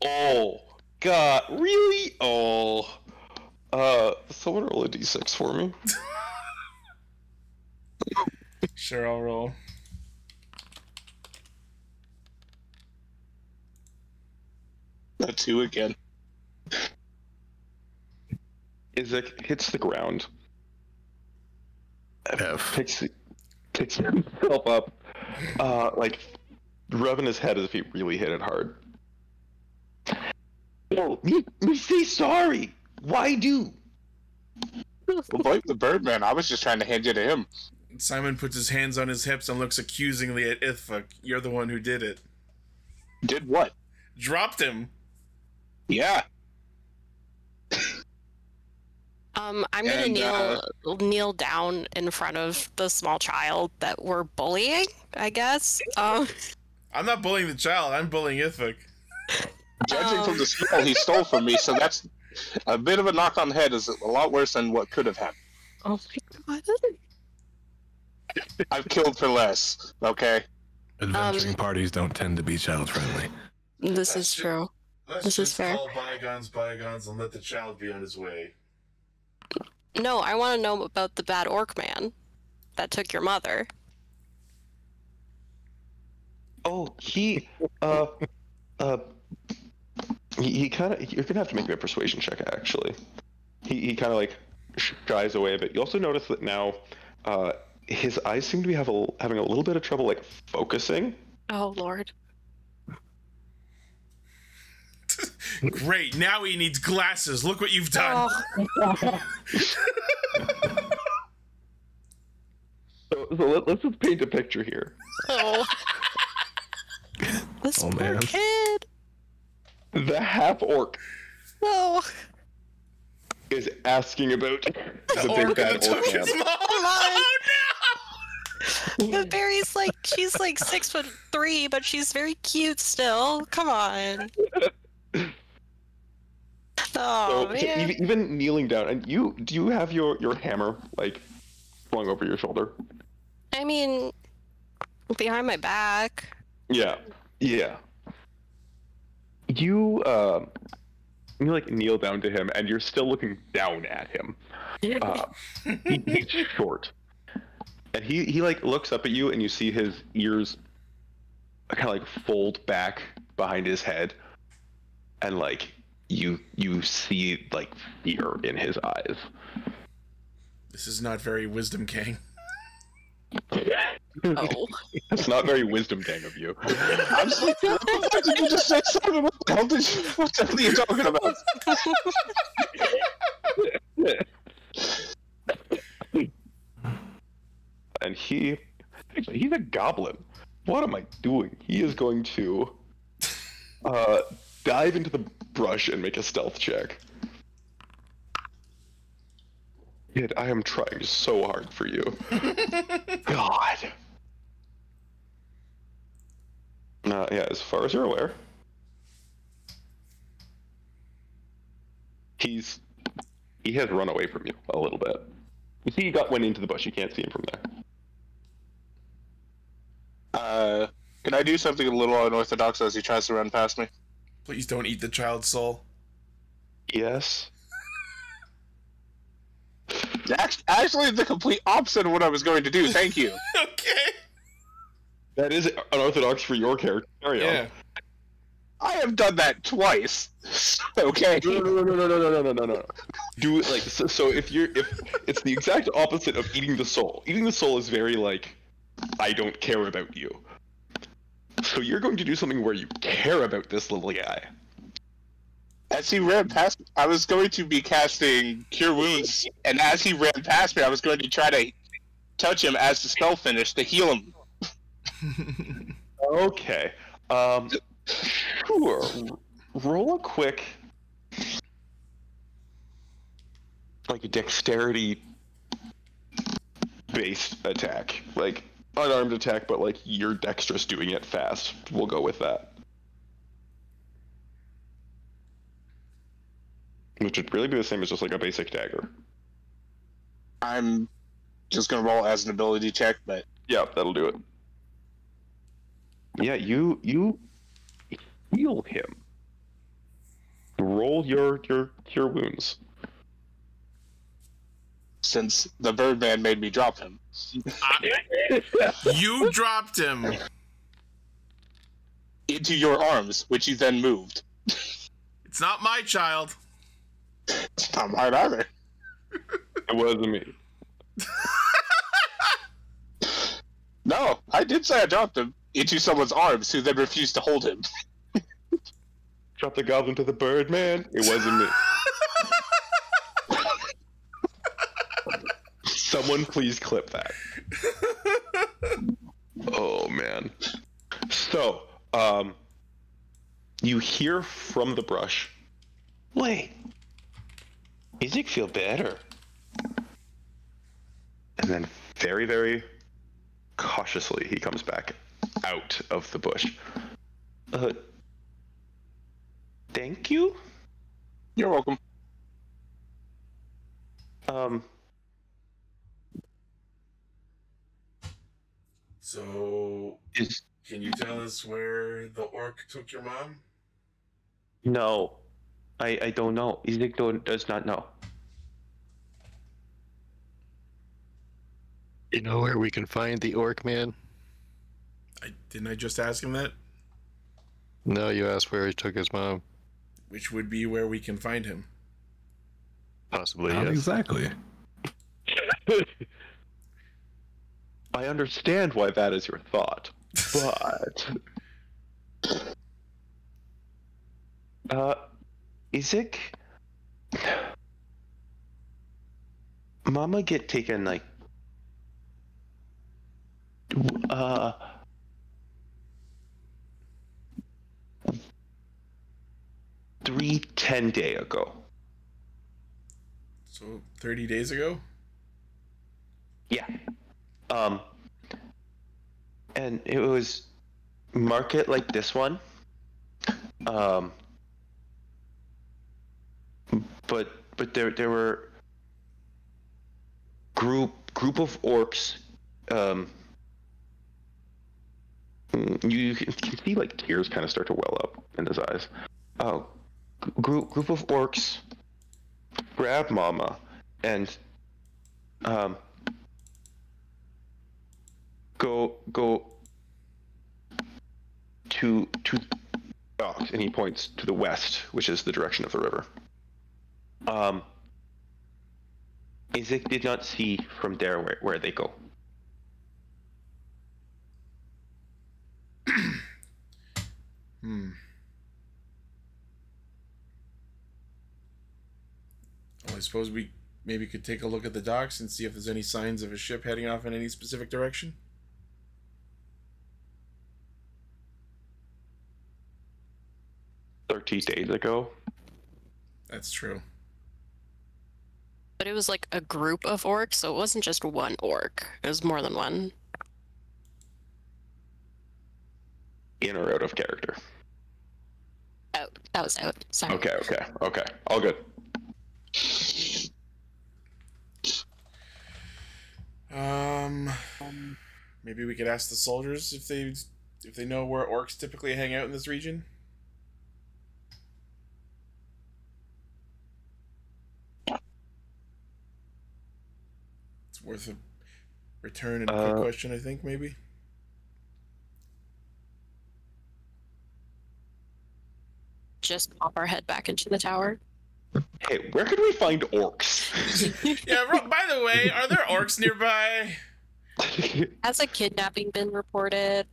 Oh God, really? Oh. Someone roll a d6 for me. Sure, I'll roll. A 2 again. Izek hits the ground. F. Picks himself up, like rubbing his head as if he really hit it hard. Oh, me say sorry. Why do? Well, blame the Birdman. I was just trying to hand you to him. Simon puts his hands on his hips and looks accusingly at Ithvik. You're the one who did it. Did what? Dropped him. Yeah. I'm gonna kneel down in front of the small child that we're bullying, I guess. I'm not bullying the child. I'm bullying Ithvik. Judging from the smell he stole from me, so that's a bit of a knock on the head. Is a lot worse than what could have happened. Oh my god. I've killed for less. Okay. Adventuring parties don't tend to be child friendly. This is true. Let's This is just fair. call bygones bygones and let the child be on his way. No, I want to know about the bad orc man that took your mother. Oh, he kind of. You're gonna have to make me a persuasion check. Actually, he kind of like shies away a bit. You also notice that now, his eyes seem to be having a little bit of trouble like focusing. Oh Lord. Great. Now he needs glasses. Look what you've done. Oh. So let's just paint a picture here. Oh. This Oh, poor man. kid. The half orc No. is asking about the Orc big bad took orc man. his mom. Come on. Oh But Barry's like, she's like 6'3", but she's very cute still. Come on. Oh So man. even kneeling down, and do you have your hammer like flung over your shoulder? I mean, behind my back. Yeah. You like kneel down to him, and you're still looking down at him. He's short, and he like looks up at you, and you see his ears kind of like fold back behind his head, and like you see like fear in his eyes. This is not very Wisdom King. Oh. It's not very wisdom dang of you. I'm just like, what the fuck did you just say, Simon? What the hell are you talking about? And he's a goblin. What am I doing? He is going to dive into the brush and make a stealth check. Kid, I am trying so hard for you. God. Yeah, as far as you're aware, he has run away from you a little bit. You see, he went into the bush. You can't see him from there. Can I do something a little unorthodox as he tries to run past me? Please don't eat the child's soul. Yes. Actually, the complete opposite of what I was going to do. Thank you. Okay. That is unorthodox for your character. Carry on. Yeah. I have done that twice. Okay. No. Do it like so. If it's the exact opposite of eating the soul. Eating the soul is very like, I don't care about you. So you're going to do something where you care about this little guy. As he ran past, I was going to be casting Cure Wounds, and as he ran past me, I was going to try to touch him as the spell finished to heal him. Okay. Sure. Roll a quick, like a dexterity-based attack, like unarmed attack, but like you're dexterous doing it fast. We'll go with that. Which would really be the same as just like a basic dagger. I'm just going to roll as an ability check, but Yeah, that'll do it. Yeah, you heal him. Roll your wounds. since the Birdman made me drop him. You dropped him. Into your arms, which you then moved. It's not my child. It's not mine either. It wasn't me. No, I did say I dropped him into someone's arms who then refused to hold him. Drop the goblin to the Birdman. It wasn't me. Someone please clip that. Oh man. So, you hear from the brush. Wait. Isaac feel better. And then very, very cautiously he comes back out of the bush. Thank you? You're welcome. So, can you tell us where the orc took your mom? No. I don't know. Isaac does not know. You know where we can find the orc man? Didn't I just ask him that? No, you asked where he took his mom. Which would be where we can find him. Possibly, Not yes. exactly. I understand why that is your thought, but Isaac, Mama get taken like 10 days ago. So 30 days ago? Yeah. And it was market like this one. But there were group of orcs. You can see like tears kind of start to well up in his eyes. Oh, group of orcs grab Mama and go to docks, and he points to the west, which is the direction of the river. Isaac did not see from there where they go. Well, I suppose we maybe could take a look at the docks and see if there's any signs of a ship heading off in any specific direction. Days ago. That's true. But it was like a group of orcs, so it wasn't just one orc. It was more than one. In or out of character? Out. That was out. Sorry. Okay. All good. Maybe we could ask the soldiers if they know where orcs typically hang out in this region. It's worth a return and a quick question, I think, maybe. Just pop our head back into the tower. Hey, where could we find orcs? Yeah, by the way, are there orcs nearby? Has a kidnapping been reported?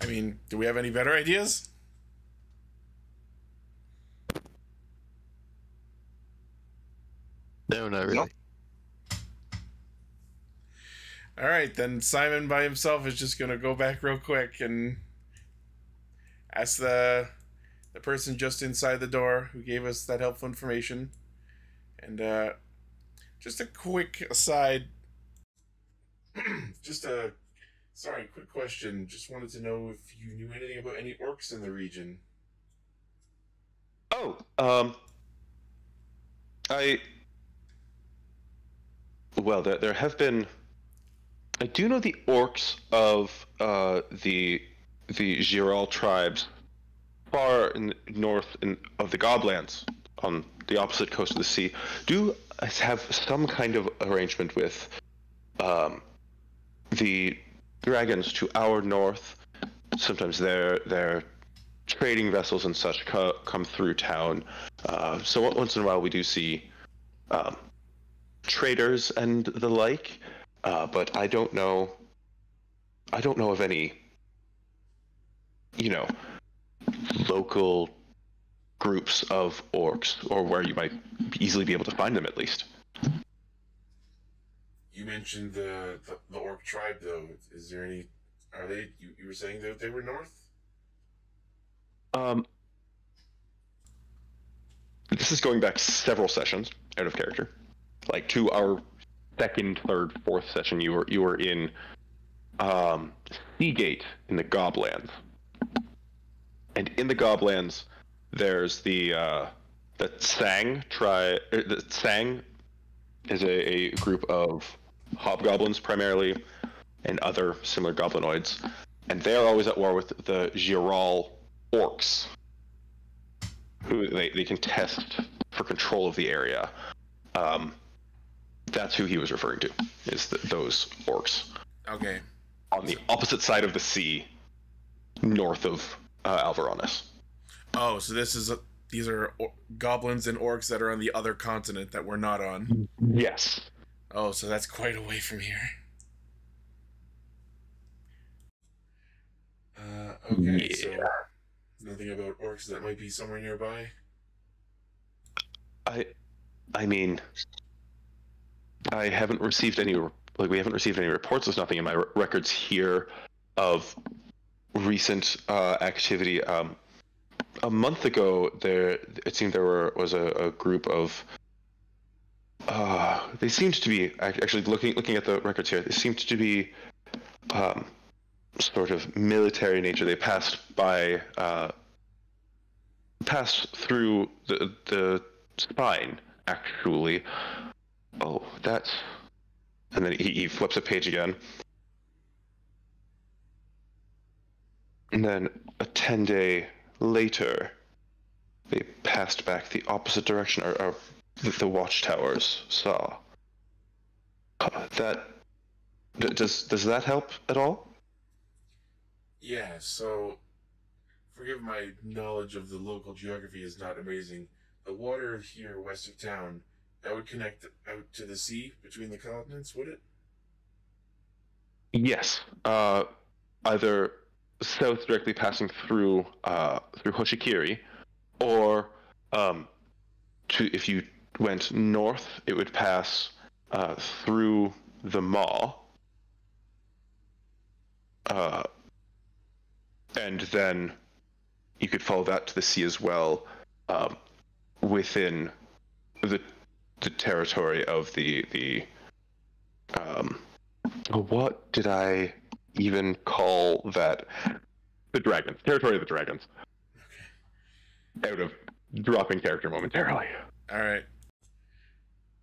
I mean, do we have any better ideas? No, not really. Nope. All right, then Simon by himself is just gonna go back real quick and ask the person just inside the door who gave us that helpful information. And just a quick aside, quick question. Just wanted to know if you knew anything about any orcs in the region. There have been. I do know the orcs of the Giral tribes far in north of the Goblands on the opposite coast of the sea do have some kind of arrangement with the dragons to our north. Sometimes their trading vessels and such come through town. So once in a while we do see traders and the like. But I don't know of any, local groups of orcs, or where you might easily be able to find them at least. You mentioned the orc tribe, though. Is there any? Are they? You were saying that they were north? This is going back several sessions out of character, like to our second, third, fourth session. You were in Seagate in the Goblands, and in the Goblands there's the Tsang tribe. The Tsang is a group of hobgoblins primarily, and other similar goblinoids, and they're always at war with the Giral orcs, who they contest for control of the area. That's who he was referring to, is those orcs. Okay. On the opposite side of the sea, north of Alvaronis. Oh, so this is these are goblins and orcs that are on the other continent that we're not on. Yes. Oh, so that's quite away from here. Okay, Yeah. so nothing about orcs that might be somewhere nearby? I mean, I haven't received any, we haven't received any reports. There's nothing in my records here of recent activity. A month ago, it seemed there was a group of, they seemed to be, actually looking at the records here, they seemed to be sort of military nature. They passed through the spine, actually. Oh, that's... And then he flips a page again. And then a 10-day later, they passed back the opposite direction, or the watchtowers saw. Does that help at all? Yeah, so forgive my knowledge of the local geography is not amazing. The water here west of town, that would connect out to the sea between the continents, would it? Yes. Either south directly passing through Hoshikiri, or if you went north, it would pass through the Maw. And then you could follow that to the sea as well, within the territory of the what did I even call that? The dragons. Territory of the dragons. Okay. Out of dropping character momentarily. Alright.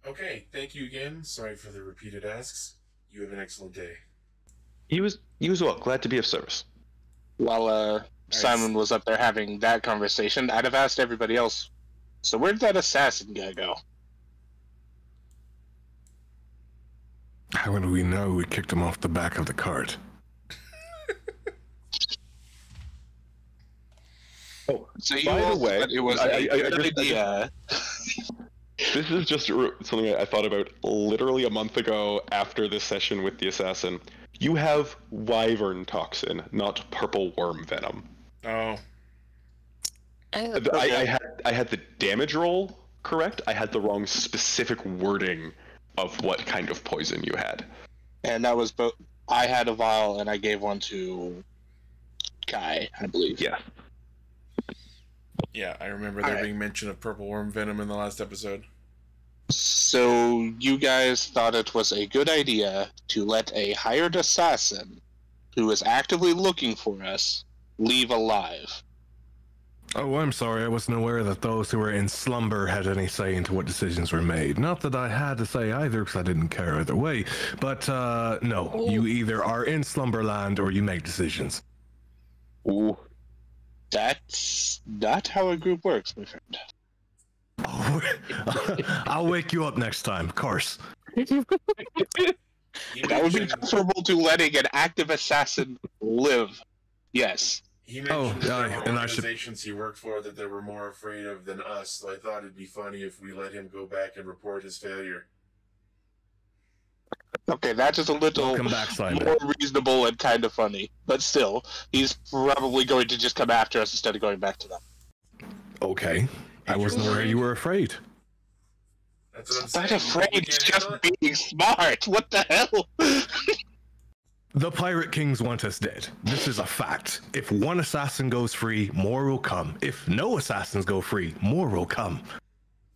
Okay, thank you again. Sorry for the repeated asks. You have an excellent day. You as well. Glad to be of service. While Simon was up there having that conversation, I'd have asked everybody else, so where did that assassin guy go? How would we know? We kicked him off the back of the cart. Oh, so by the way, it was this is just something I thought about literally a month ago after this session with the assassin. You have wyvern toxin, not purple worm venom. Oh. I had the damage roll correct. I had the wrong specific wording of what kind of poison you had. And that was both. I had a vial, and I gave one to Kai, I believe. Yeah. Yeah, I remember there being mention of purple worm venom in the last episode. So you guys thought it was a good idea to let a hired assassin, who is actively looking for us, leave alive. Oh, I'm sorry. I wasn't aware that those who were in slumber had any say into what decisions were made. Not that I had to say either, because I didn't care either way. But, no. You either are in slumberland or you make decisions. Ooh. That's not how a group works, my friend. Oh, I'll wake you up next time, of course. That would be preferable to letting an active assassin live. Yes. He mentioned organizations he worked for that they were more afraid of than us, so I thought it'd be funny if we let him go back and report his failure. Okay, that is a little more reasonable and kind of funny. But still, he's probably going to just come after us instead of going back to them. Okay. I wasn't aware you were afraid. That's what I'm saying. Not afraid, it's just being smart. What the hell? The Pirate Kings want us dead. This is a fact. If one assassin goes free, more will come. If no assassins go free, more will come.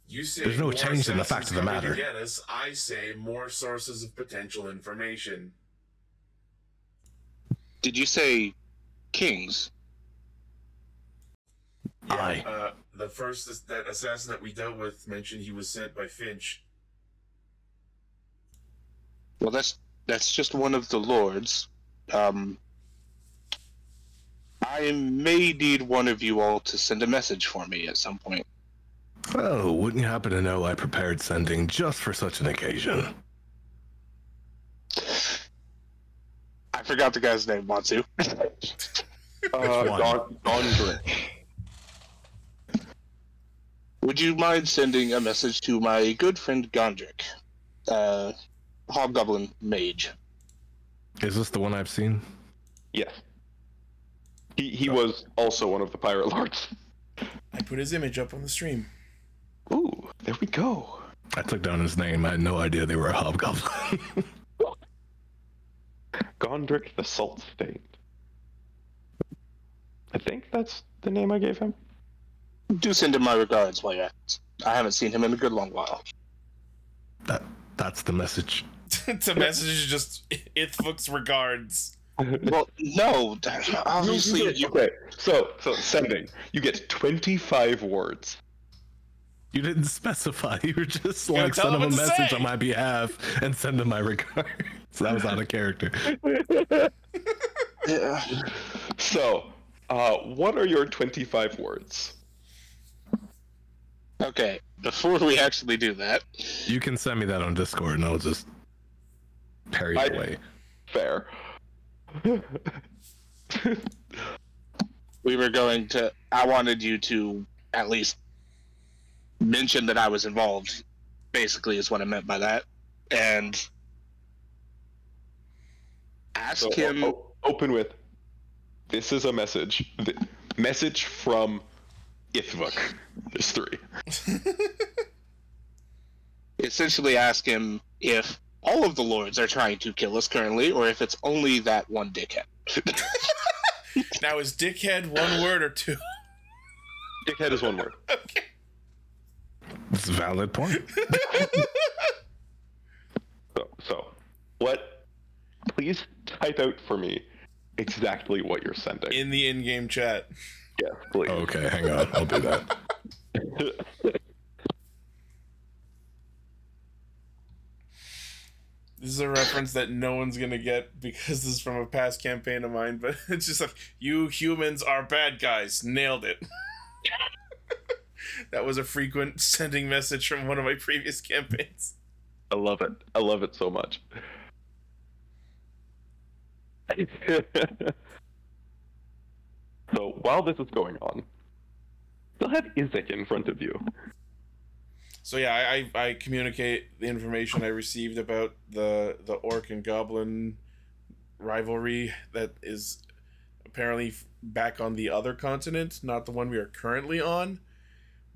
You say there's no change in the fact of the matter. Get us, I say more sources of potential information. Did you say kings? Yeah, the first that assassin that we dealt with mentioned he was sent by Finch. Well, that's just one of the lords. I may need one of you all to send a message for me at some point. Oh, wouldn't you happen to know I prepared sending just for such an occasion? I forgot the guy's name, Matsu. Don Would you mind sending a message to my good friend Gondrick, Hobgoblin Mage? Is this the one I've seen? Yes. He was also one of the pirate lords. I put his image up on the stream. Ooh, there we go. I took down his name. I had no idea they were a hobgoblin. Gondrick the Salt Stained. I think that's the name I gave him. Do send him my regards while you're at it. I haven't seen him in a good long while. That's the message. The message is just Ithvuk's regards. Well, no, obviously you... Okay, so sending. You get 25 words. You didn't specify. You were just gotta like, tell send him him a what to message say. on my behalf and send him my regards. So that was out of character. Yeah. So, what are your 25 words? Okay, before we actually do that... You can send me that on Discord and I'll just parry it away. Fair. We were going to... I wanted you to at least mention that I was involved, basically, is what I meant by that. And ask him... Open with, this is a message. Message from Ithvuk. There's 3. Essentially ask him if all of the lords are trying to kill us currently, or if it's only that one dickhead. Now, is dickhead one word or 2? Dickhead is 1 word. Okay. It's a valid point. So, what? Please type out for me exactly what you're sending. In the in-game chat. Yes, please. Okay, hang on. I'll do that. This is a reference that no one's gonna get because this is from a past campaign of mine, but it's just like, you humans are bad guys. Nailed it. That was a frequent sending message from one of my previous campaigns. I love it. I love it so much. So while this is going on, still have Izek in front of you. So yeah, I communicate the information I received about the orc and goblin rivalry that is apparently back on the other continent, not the one we are currently on.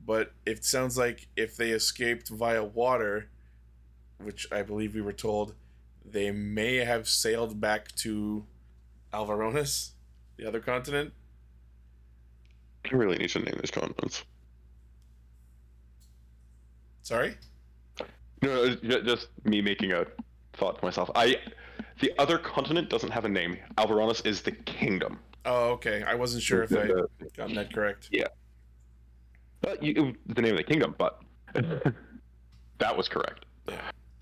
But it sounds like if they escaped via water, which I believe we were told, they may have sailed back to Alvaronis, the other continent. I really need to name these continents. Sorry? No, just me making a thought to myself. The other continent doesn't have a name. Alvaronis is the kingdom. Oh, okay. I wasn't sure if I got that correct. Yeah. But it was the name of the kingdom, but that was correct.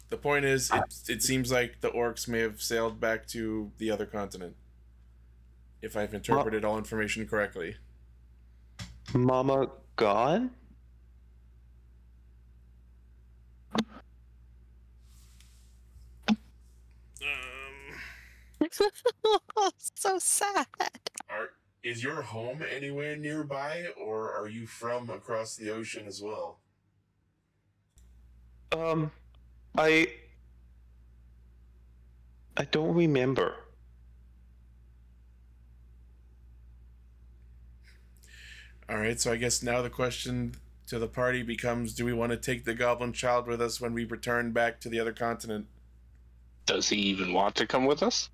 The point is, it seems like the orcs may have sailed back to the other continent, if I've interpreted all information correctly. Mama gone? So sad. Is your home anywhere nearby, or are you from across the ocean as well? I don't remember. Alright, so I guess now the question to the party becomes, do we want to take the goblin child with us when we return back to the other continent? Does he even want to come with us?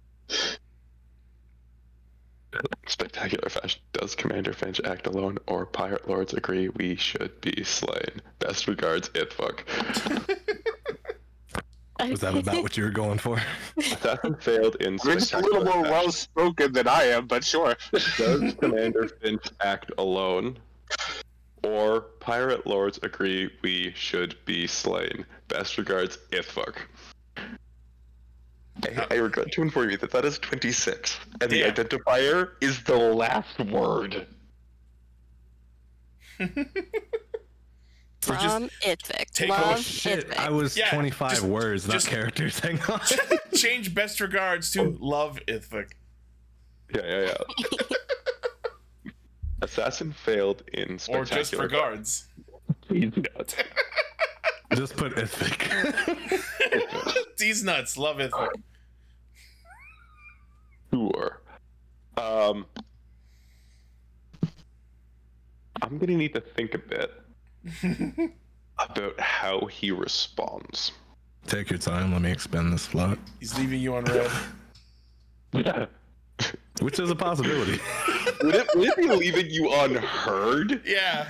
Spectacular fashion. Does Commander Finch act alone, or pirate lords agree we should be slain? Best regards, Ithvuk. Was that about what you were going for? Assassin failed in It's a little more fashion. well-spoken than I am, but sure. Does Commander Finch act alone, or pirate lords agree we should be slain? Best regards, Ithvuk. I regret to inform you that is 26, and the identifier is the last word. From Ithvik. take Love a Shit, Ithvik. I was Yeah, 25 words, not just- characters. Hang on. Change best regards to love Ithvik. Yeah. Assassin failed in spectacular. Or just regards. These nuts. Just put Ithic. These nuts. Love it. Sure. I'm gonna need to think a bit about how he responds. Take your time. Let me expend this slot. He's leaving you on red. Which is a possibility. Would it be leaving you unheard? Yeah.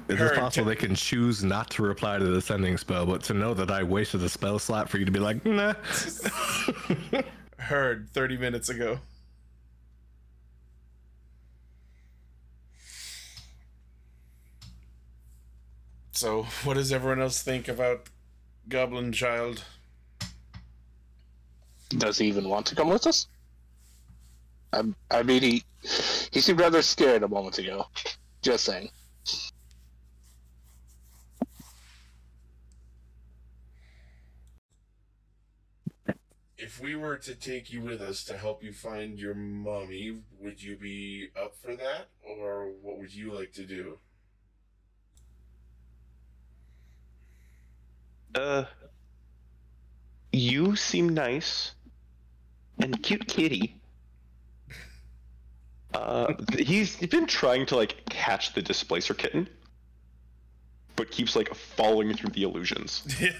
Is it possible they can choose not to reply to the sending spell, but to know that I wasted a spell slot for you to be like, nah? Heard 30 minutes ago. So, what does everyone else think about Goblin Child? Does he even want to come with us? I mean, he seemed rather scared a moment ago. Just saying. If we were to take you with us to help you find your mommy, would you be up for that? Or what would you like to do? You seem nice. And cute kitty. He's been trying to, like, catch the displacer kitten. But keeps, like, falling through the illusions. Yeah.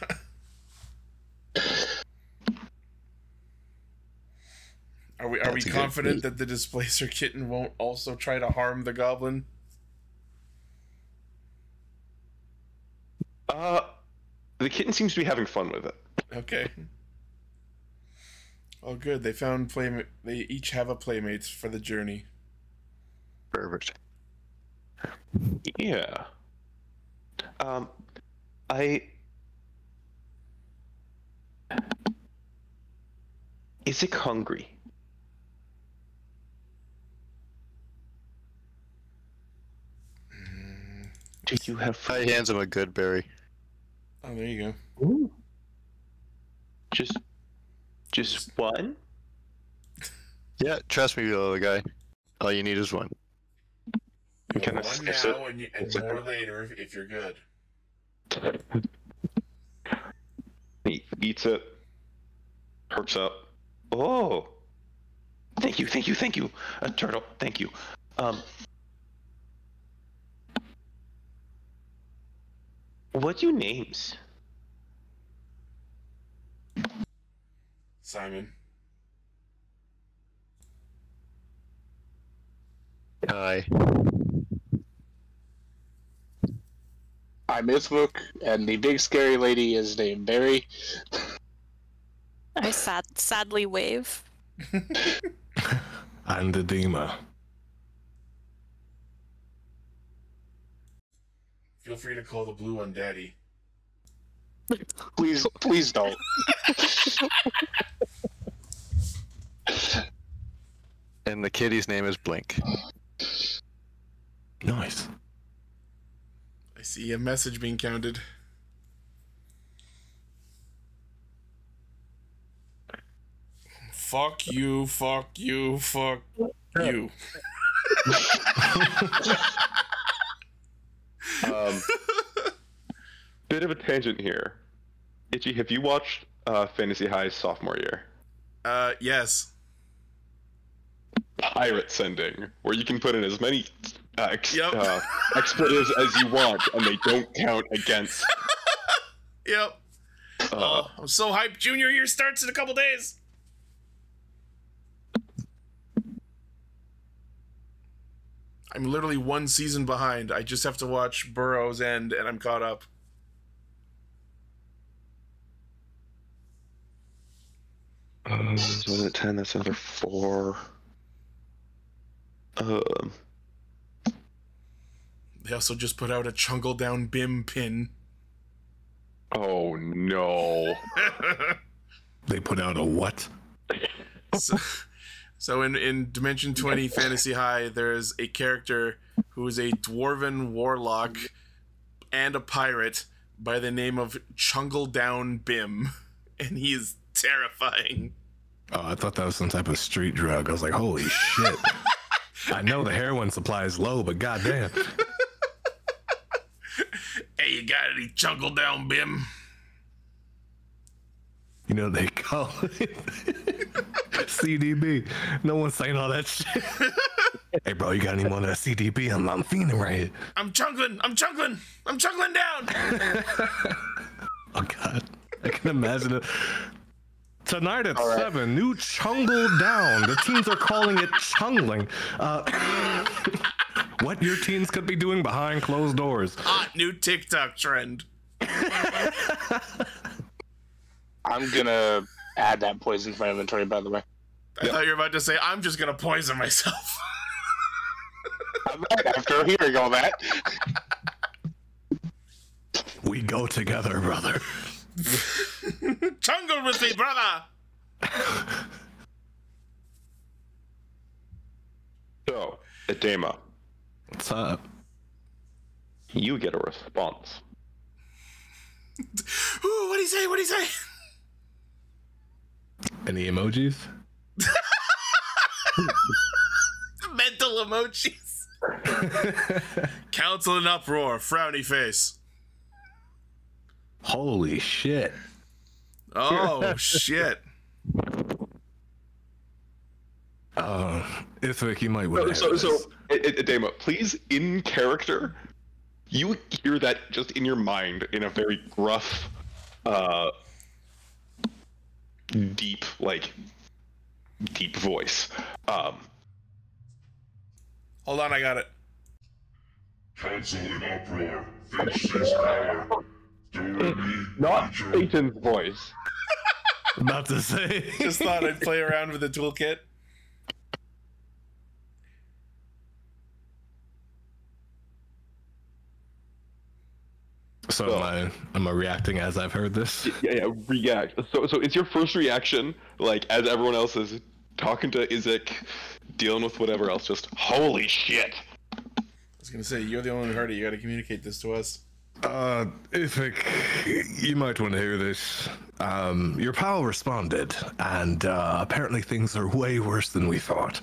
Are we confident that the displacer kitten won't also try to harm the goblin? The kitten seems to be having fun with it. Okay. Oh, good. They found playmate. They each have a playmate for the journey. Perfect. Yeah. Is it hungry? Do you have I hands him a good berry. Oh, there you go. Ooh. Just one? Yeah, trust me, little guy. All you need is one. You Can I want one sniff now it? and more later if you're good. He eats it. Perks up. Oh! Thank you. A turtle, thank you. What's your names? Simon. Hi. I'm Ithbook, and the big scary lady is named Barry. I sadly wave. I'm the Dima. Feel free to call the blue one Daddy. Please don't. And the kitty's name is Blink. Nice. I see a message being counted. Fuck you, fuck you, fuck you. Bit of a tangent here. Itchy, have you watched Fantasy High's sophomore year? Yes. Pirate sending, where you can put in as many Yep. expletives as you want, and they don't count against. Yep. Oh, I'm so hyped. Junior year starts in a couple days. I'm literally one season behind. I just have to watch Burrow's End, and I'm caught up. So was it 10? That's another 4. They also just put out a Chungle Down Bim pin. Oh no. They put out a what? So in Dimension 20 Fantasy High, there's a character who is a dwarven warlock and a pirate by the name of Chungle Down Bim, and he is terrifying. Oh, I thought that was some type of street drug. I was like, holy shit. I know the heroin supply is low, but goddamn. got any chuckle down, Bim? You know they call it CDB. No one's saying all that shit. Hey, bro, you got any more of that CDB? I'm fiending right here. I'm chuckling down. Oh, God. I can imagine it. Tonight at 7, new Chungle Down. The teens are calling it chungling. What your teens could be doing behind closed doors. Hot new TikTok trend. I'm gonna add that poison to my inventory, by the way. I thought you were about to say, I'm just gonna poison myself. After hearing all that. We go together, brother. Chungle with me, brother. So, Edema, What's up? you get a response. Ooh, what'd he say? Any emojis? Mental emojis. Council in uproar, frowny face. Holy shit. Oh, shit. Ithric, you might want So, Edema, please, in character, you hear that just in your mind in a very gruff, deep voice. Hold on, I got it. Council in uproar. Finch sees power. Not Satan's voice. About to say. Just thought I'd play around with the toolkit. So am I reacting as I've heard this? Yeah, react. So it's your first reaction, like, as everyone else is talking to Izek, dealing with whatever else, just, holy shit! I was gonna say, you're the only one who heard it, you gotta communicate this to us. Ithric, you might want to hear this. Your pal responded, and apparently things are way worse than we thought.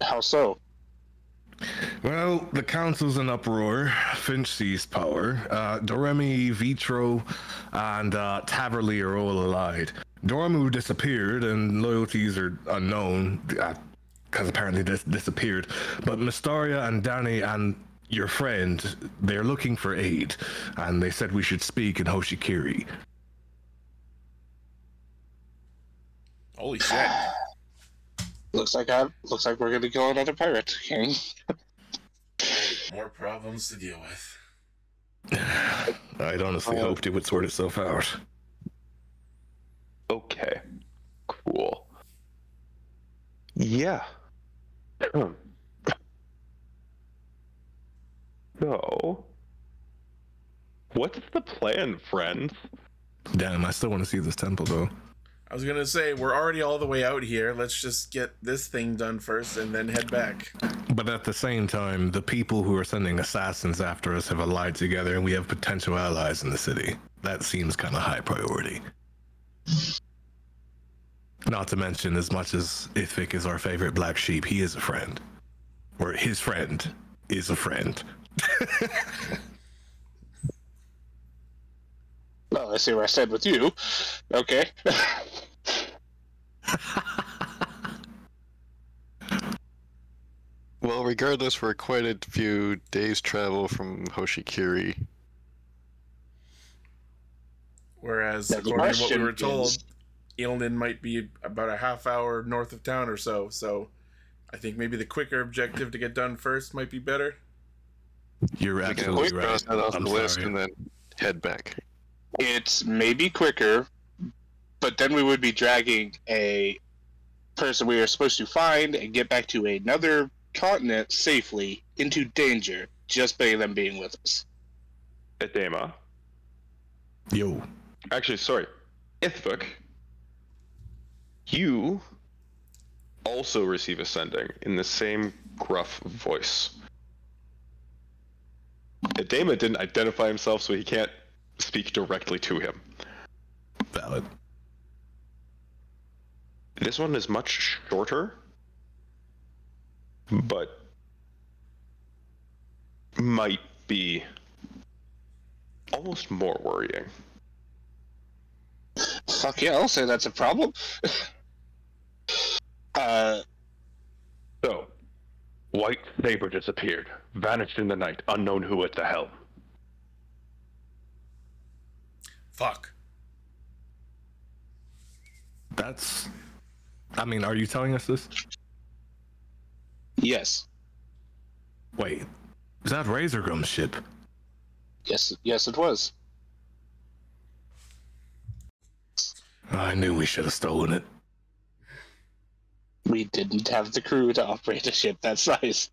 How so? Well, the council's in uproar. Finch seized power. Doremi, Vitro, and Taverley are all allied. Dormu disappeared, and loyalties are unknown, because apparently this disappeared. But Mystaria and Danny and your friend, they're looking for aid, and they said we should speak in Hoshikiri. Holy shit. Looks like we're gonna kill another pirate king. More problems to deal with. I'd honestly hoped it would sort itself out. Okay. Cool. Yeah. So, what's the plan, friends? Damn, I still want to see this temple, though. I was gonna say, we're already all the way out here. Let's just get this thing done first and then head back. But at the same time, the people who are sending assassins after us have allied together, and we have potential allies in the city. That seems kind of high priority. Not to mention, as much as Ithvic is our favorite black sheep, he is a friend. Or his friend is a friend. Well, I see where I stand with you. Okay. Well, regardless, we're quite a few days' travel from Hoshikiri. Whereas, The according to what we were question told, is- Eilden might be about a half hour north of town or so. So I think maybe the quicker objective to get done first might be better. You're We can absolutely always right. cross that off the I'm list sorry. and then head back. It's maybe quicker, but then we would be dragging a person we are supposed to find and get back to another continent safely into danger just by them being with us. Edema. Yo. Actually, sorry. Ithvik. You also receive a sending in the same gruff voice. Edema didn't identify himself, so he can't speak directly to him. Valid. This one is much shorter, but might be almost more worrying. Fuck yeah, I'll say that's a problem. So, White Saber disappeared, vanished in the night, unknown who at the helm. Fuck. That's. I mean, are you telling us this? Yes. Wait, is that Razorgum's ship? Yes, it was. I knew we should have stolen it. We didn't have the crew to operate a ship that size.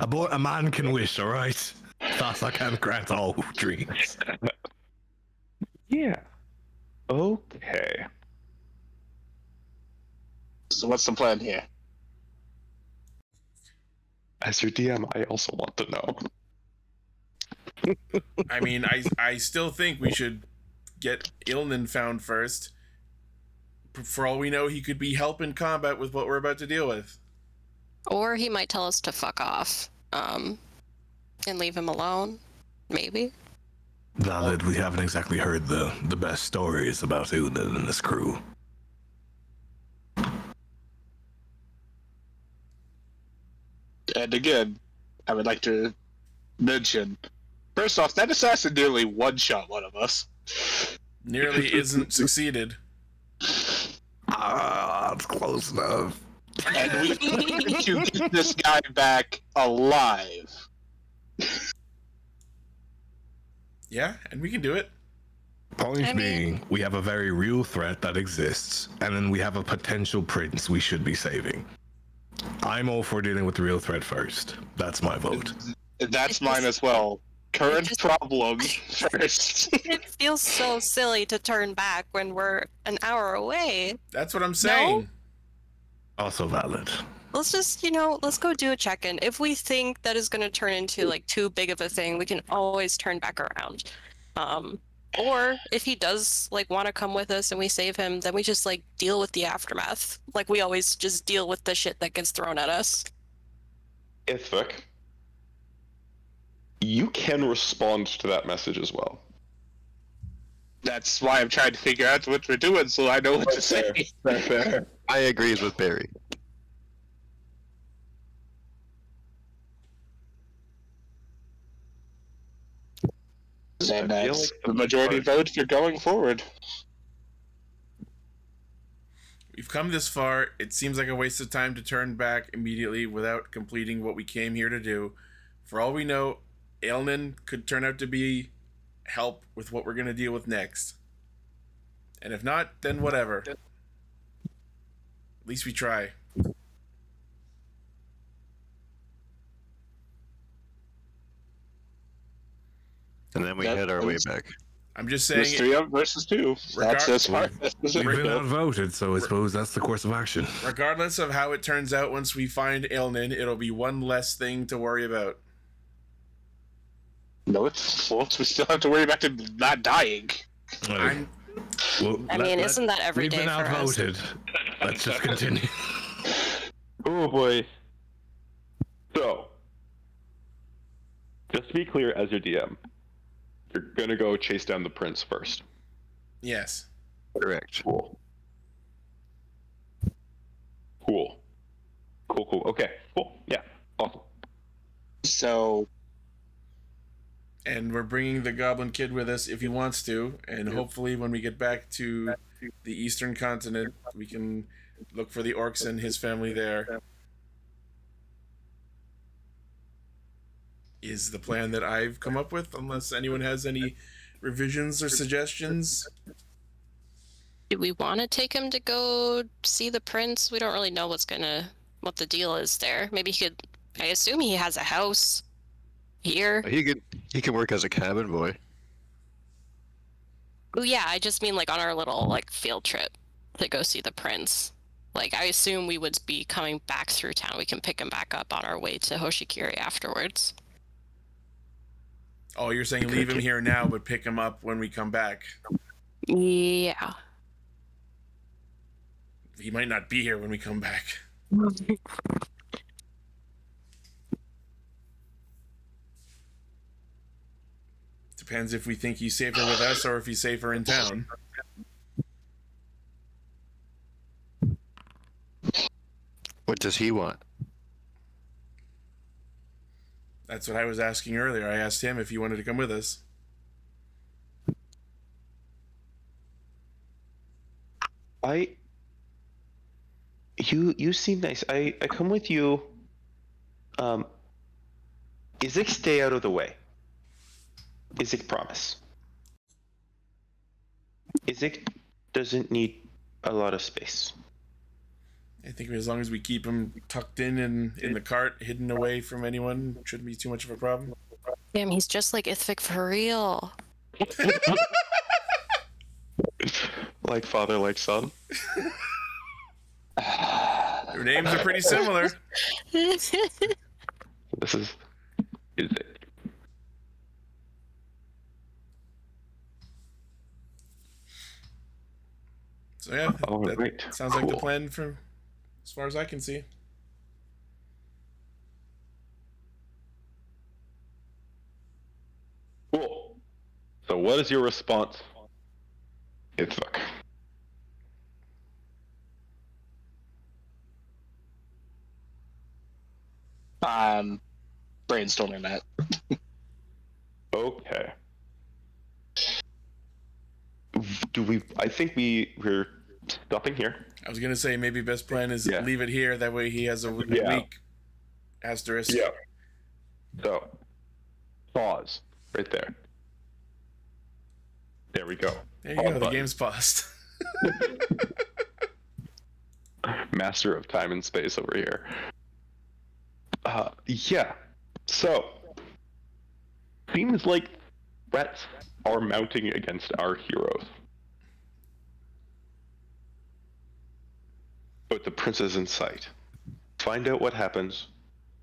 A man can wish, all right? Thus I can grant all dreams. Yeah. Okay. So what's the plan here? As your DM, I also want to know. I mean, I still think we should get Ilnan found first. For all we know, he could be help in combat with what we're about to deal with. Or he might tell us to fuck off, and leave him alone. Maybe. Valid, we haven't exactly heard the best stories about Ilnan and his crew. And again, I would like to mention, first off, that assassin nearly one-shot one of us. Nearly isn't succeeded. It's close enough. And we need to get this guy back alive. Yeah, and we can do it. Point being, we have a very real threat that exists, and then we have a potential prince we should be saving. I'm all for dealing with the real threat first. That's my vote. That's mine as well. Current problem first. It feels so silly to turn back when we're an hour away. That's what I'm saying. Also valid. Let's just, let's go do a check-in. If we think that is going to turn into like too big of a thing, we can always turn back around. Or if he does like want to come with us and we save him, then we just like deal with the aftermath. Like we always just deal with the shit that gets thrown at us. Ithvik, you can respond to that message as well. That's why I'm trying to figure out what we're doing so I know what to say. Fair. I agree with Barry. And I feel that's like the majority vote if you're going forward. We've come this far. It seems like a waste of time to turn back immediately without completing what we came here to do. For all we know, Ilnan could turn out to be help with what we're going to deal with next. And if not, then whatever. At least we try. And then we head our way back. I'm just saying. It's 3 versus 2. That's as far as We've been outvoted, so I suppose that's the course of action. Regardless of how it turns out, once we find Ilnan, it'll be one less thing to worry about. No, it's well, we still have to worry about him not dying. I'm, Isn't that every day We've been for us? outvoted. Let's just continue. Oh boy. So, just to be clear, as your DM, you're gonna go chase down the prince first. yes. Correct. Cool. Okay, cool. Yeah, awesome. So, And we're bringing the Goblin Kid with us if he wants to, and hopefully when we get back to the Eastern Continent, we can look for the orcs and his family there. Is the plan that I've come up with, unless anyone has any revisions or suggestions. Do we want to take him to go see the prince? We don't really know what the deal is there. Maybe he could. I assume he has a house here. He can work as a cabin boy. Oh yeah, I just mean like on our little like field trip to go see the prince. Like I assume we would be coming back through town. We can pick him back up on our way to Hoshikiri afterwards. Oh, you're saying leave him here now, but pick him up when we come back. Yeah. He might not be here when we come back. Depends if we think he's safer with us or if he's safer in town. What does he want? That's what I was asking earlier. I asked him if he wanted to come with us. You seem nice. I come with you. Isaac, stay out of the way. Isaac, promise. Isaac doesn't need a lot of space. I think as long as we keep him tucked in the cart, hidden away from anyone, shouldn't be too much of a problem. Damn, he's just like Ithvik for real. Like father, like son. Their names are pretty similar. This is Isaac. So yeah, that right. sounds like the plan from as far as I can see. Cool. So what is your response? It's fuck. I'm brainstorming that. Okay. I think we're stopping here. I was gonna say maybe best plan is Yeah. leave it here. That way he has a Yeah. week asterisk. Yeah. So, pause right there. There we go. There you Pause go. The button. game's paused. Master of time and space over here. Yeah. So, seems like threats are mounting against our heroes. But the prince is in sight. Find out what happens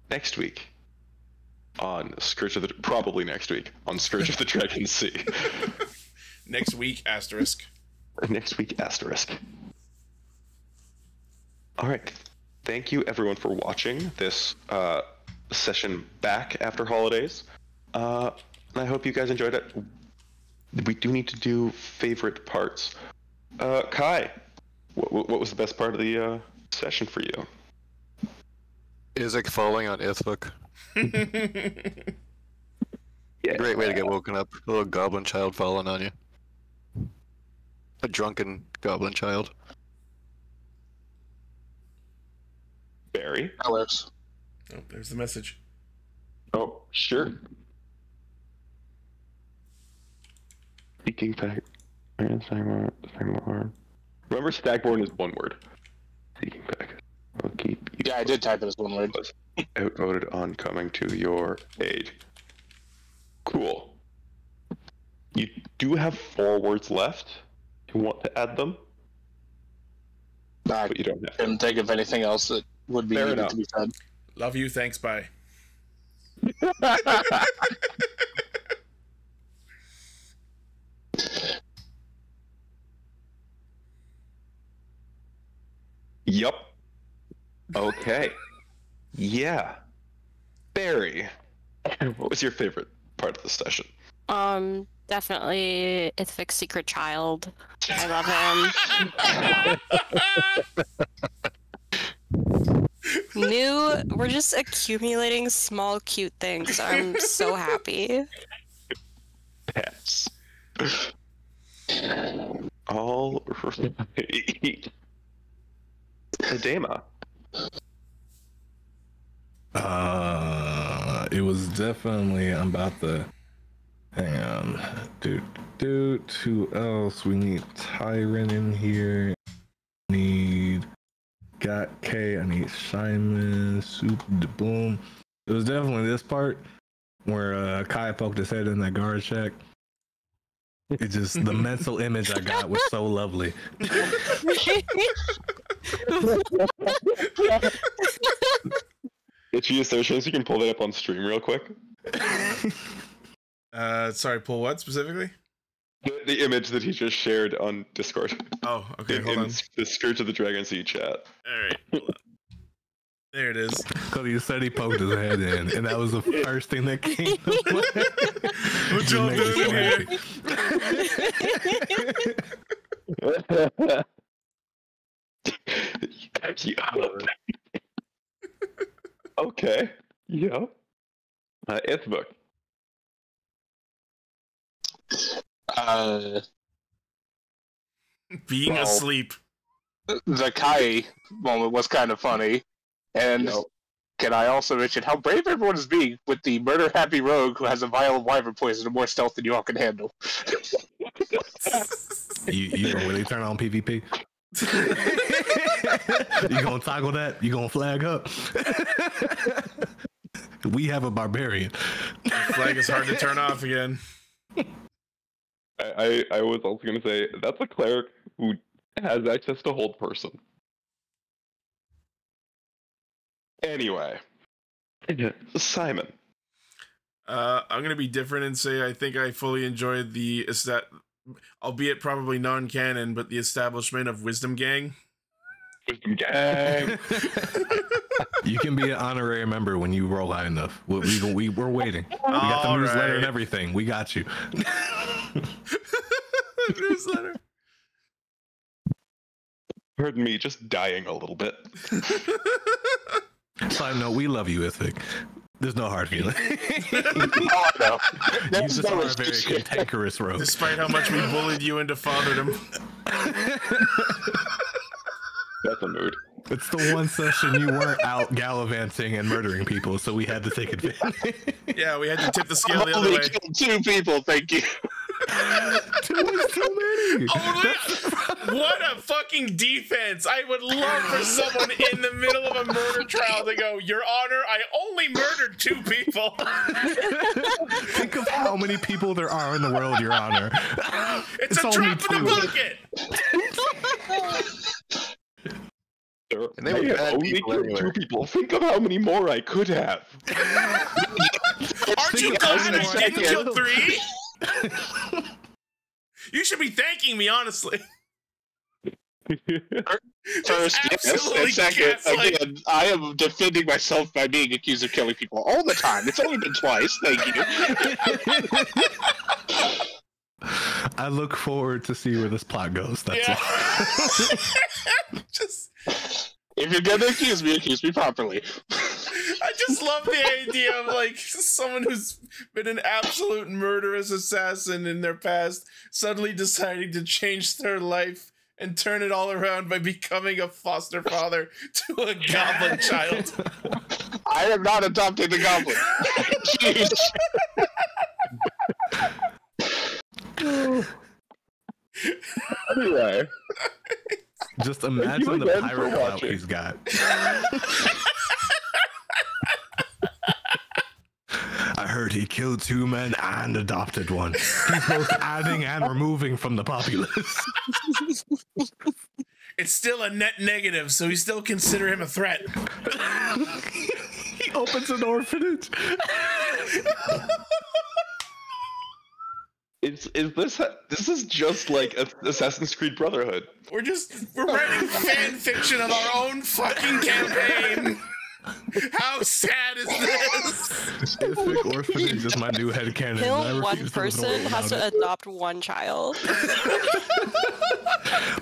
next week on Scourge of the... Probably next week on Scourge of the Dragon Sea. Next week asterisk. Next week asterisk. All right. Thank you everyone for watching this session back after holidays. I hope you guys enjoyed it. We do need to do favorite parts. Kai, what was the best part of the session for you? Isaac falling on Ithvik. Yeah. Great way to get woken up. A little goblin child falling on you. A drunken goblin child. Barry? That works. Oh, there's the message. Oh, sure. Seeking back. Remember, Stagborn is one word. Seeking back. I'll keep you Yeah, I did type it as one word. outvoted on coming to your aid. Cool. You do have 4 words left. You want to add them, I but you don't have to. couldn't think of anything else that would be Fair needed enough. to be said. Love you. Thanks. Bye. Yup. Okay. Yeah. Barry, what was your favorite part of the session? Definitely Ithvik's secret child. I love him. We're just accumulating small cute things. I'm so happy. Pets. All right. Adema. It was definitely, I'm about to, hang on, who else? We need Tyrant in here, need Got K, I need Simon, Soup de Boom. It was definitely this part where Kai poked his head in that guard shack. It just, the mental image I got was so lovely. Itchy, is there a chance you can pull that up on stream real quick? Sorry, pull what specifically? The image that he just shared on Discord. Oh, okay, hold in on. the Scourge of the Dragon Sea chat. Alright, hold on. There it is. Because he said he poked his head in, and that was the first thing that came to mind. Joel made doing me Yeah. Okay. Yeah. It's book. Being Well, asleep. The Kai moment was kind of funny, and Yep. can I also mention how brave everyone is being with the murder-happy rogue who has a vial of wyvern poison and more stealth than you all can handle. You gonna really turn on PvP? You gonna toggle that? You gonna flag up? We have a barbarian. Flag is hard to turn off again. I was also going to say that's a cleric who has access to hold person. Anyway, Simon. I'm gonna be different and say I think I fully enjoyed albeit probably non-canon, but the establishment of Wisdom Gang. Wisdom Gang. You can be an honorary member when you roll high enough. We're waiting. We got the newsletter and everything. We got you. Newsletter. Pardon me, just dying a little bit. Side note, we love you, Ithic. There's no hard feeling. Oh, no. You That's just are a very cantankerous rogue. Despite how much we bullied you into fatherdom. That's a mood. It's the one session you weren't out gallivanting and murdering people, so we had to take advantage. Yeah, we had to tip the scale the I've other only way. killed 2 people, thank you. Two is too many. What a fucking defense! I would love for someone in the middle of a murder trial to go, Your Honor, I only murdered 2 people. Think of how many people there are in the world, Your Honor. It's a only drop in the bucket. And they were bad only people killed anyway. 2 people. Think of how many more I could have. Aren't you Think glad of I how didn't many kill 3? You should be thanking me, honestly. First, yes, absolutely and second, gaslight. again, I am defending myself by being accused of killing people all the time. It's only been twice, thank you. I look forward to see where this plot goes. That's all. Just, If you're gonna accuse me properly. I just love the idea of like someone who's been an absolute murderous assassin in their past suddenly deciding to change their life and turn it all around by becoming a foster father to a goblin child. I am not adopting the goblin. Jeez. Anyway. Just imagine the again for pirate clout watching. he's got. I heard he killed 2 men and adopted 1. He's both adding and removing from the populace. It's still a net negative, so we still consider him a threat. He opens an orphanage. This is just like Assassin's Creed Brotherhood. We're writing fan fiction of our own fucking campaign. How sad is this? Specific orphanage is my new headcanon. Kill I one refuse to live in a person world has to without it. adopt 1 child.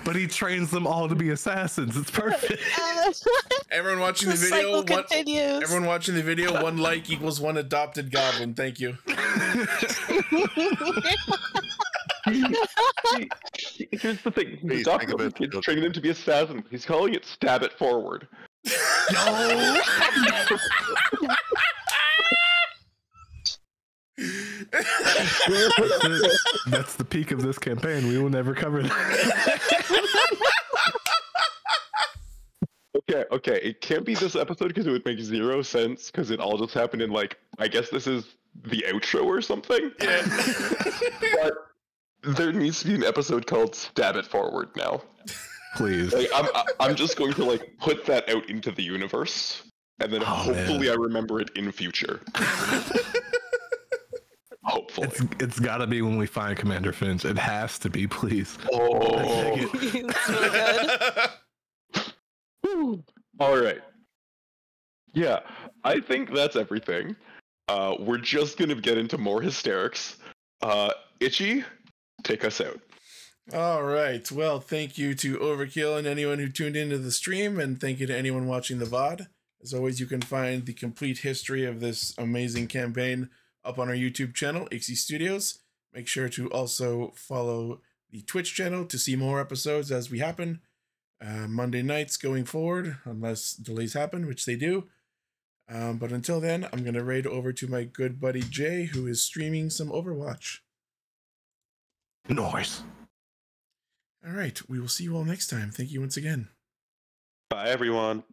But he trains them all to be assassins. It's perfect. Everyone watching the The video, cycle continues. everyone watching the video, 1 like equals 1 adopted goblin. Thank you. Here's the thing. Please, He's not think of it. kids training them to be assassins. He's calling it stab it forward. That's the peak of this campaign. We will never cover that. Okay. It can't be this episode because it would make 0 sense because it all just happened in like, I guess this is the outro or something. Yeah. But there needs to be an episode called Stab It Forward now. Please. Like, I'm just going to like put that out into the universe, and then hopefully I remember it in future. Hopefully. It's gotta be when we find Commander Finch. It has to be, please. Oh. It's really good. All right. Yeah, I think that's everything. We're just gonna get into more hysterics. Itchy, take us out. All right. Well, thank you to Overkill and anyone who tuned into the stream, and thank you to anyone watching the VOD. As always, you can find the complete history of this amazing campaign up on our YouTube channel, Ixie Studios. Make sure to also follow the Twitch channel to see more episodes as we happen. Monday nights going forward, unless delays happen, which they do. But until then, I'm going to raid over to my good buddy Jay, who is streaming some Overwatch. Nice. All right. We will see you all next time. Thank you once again. Bye, everyone.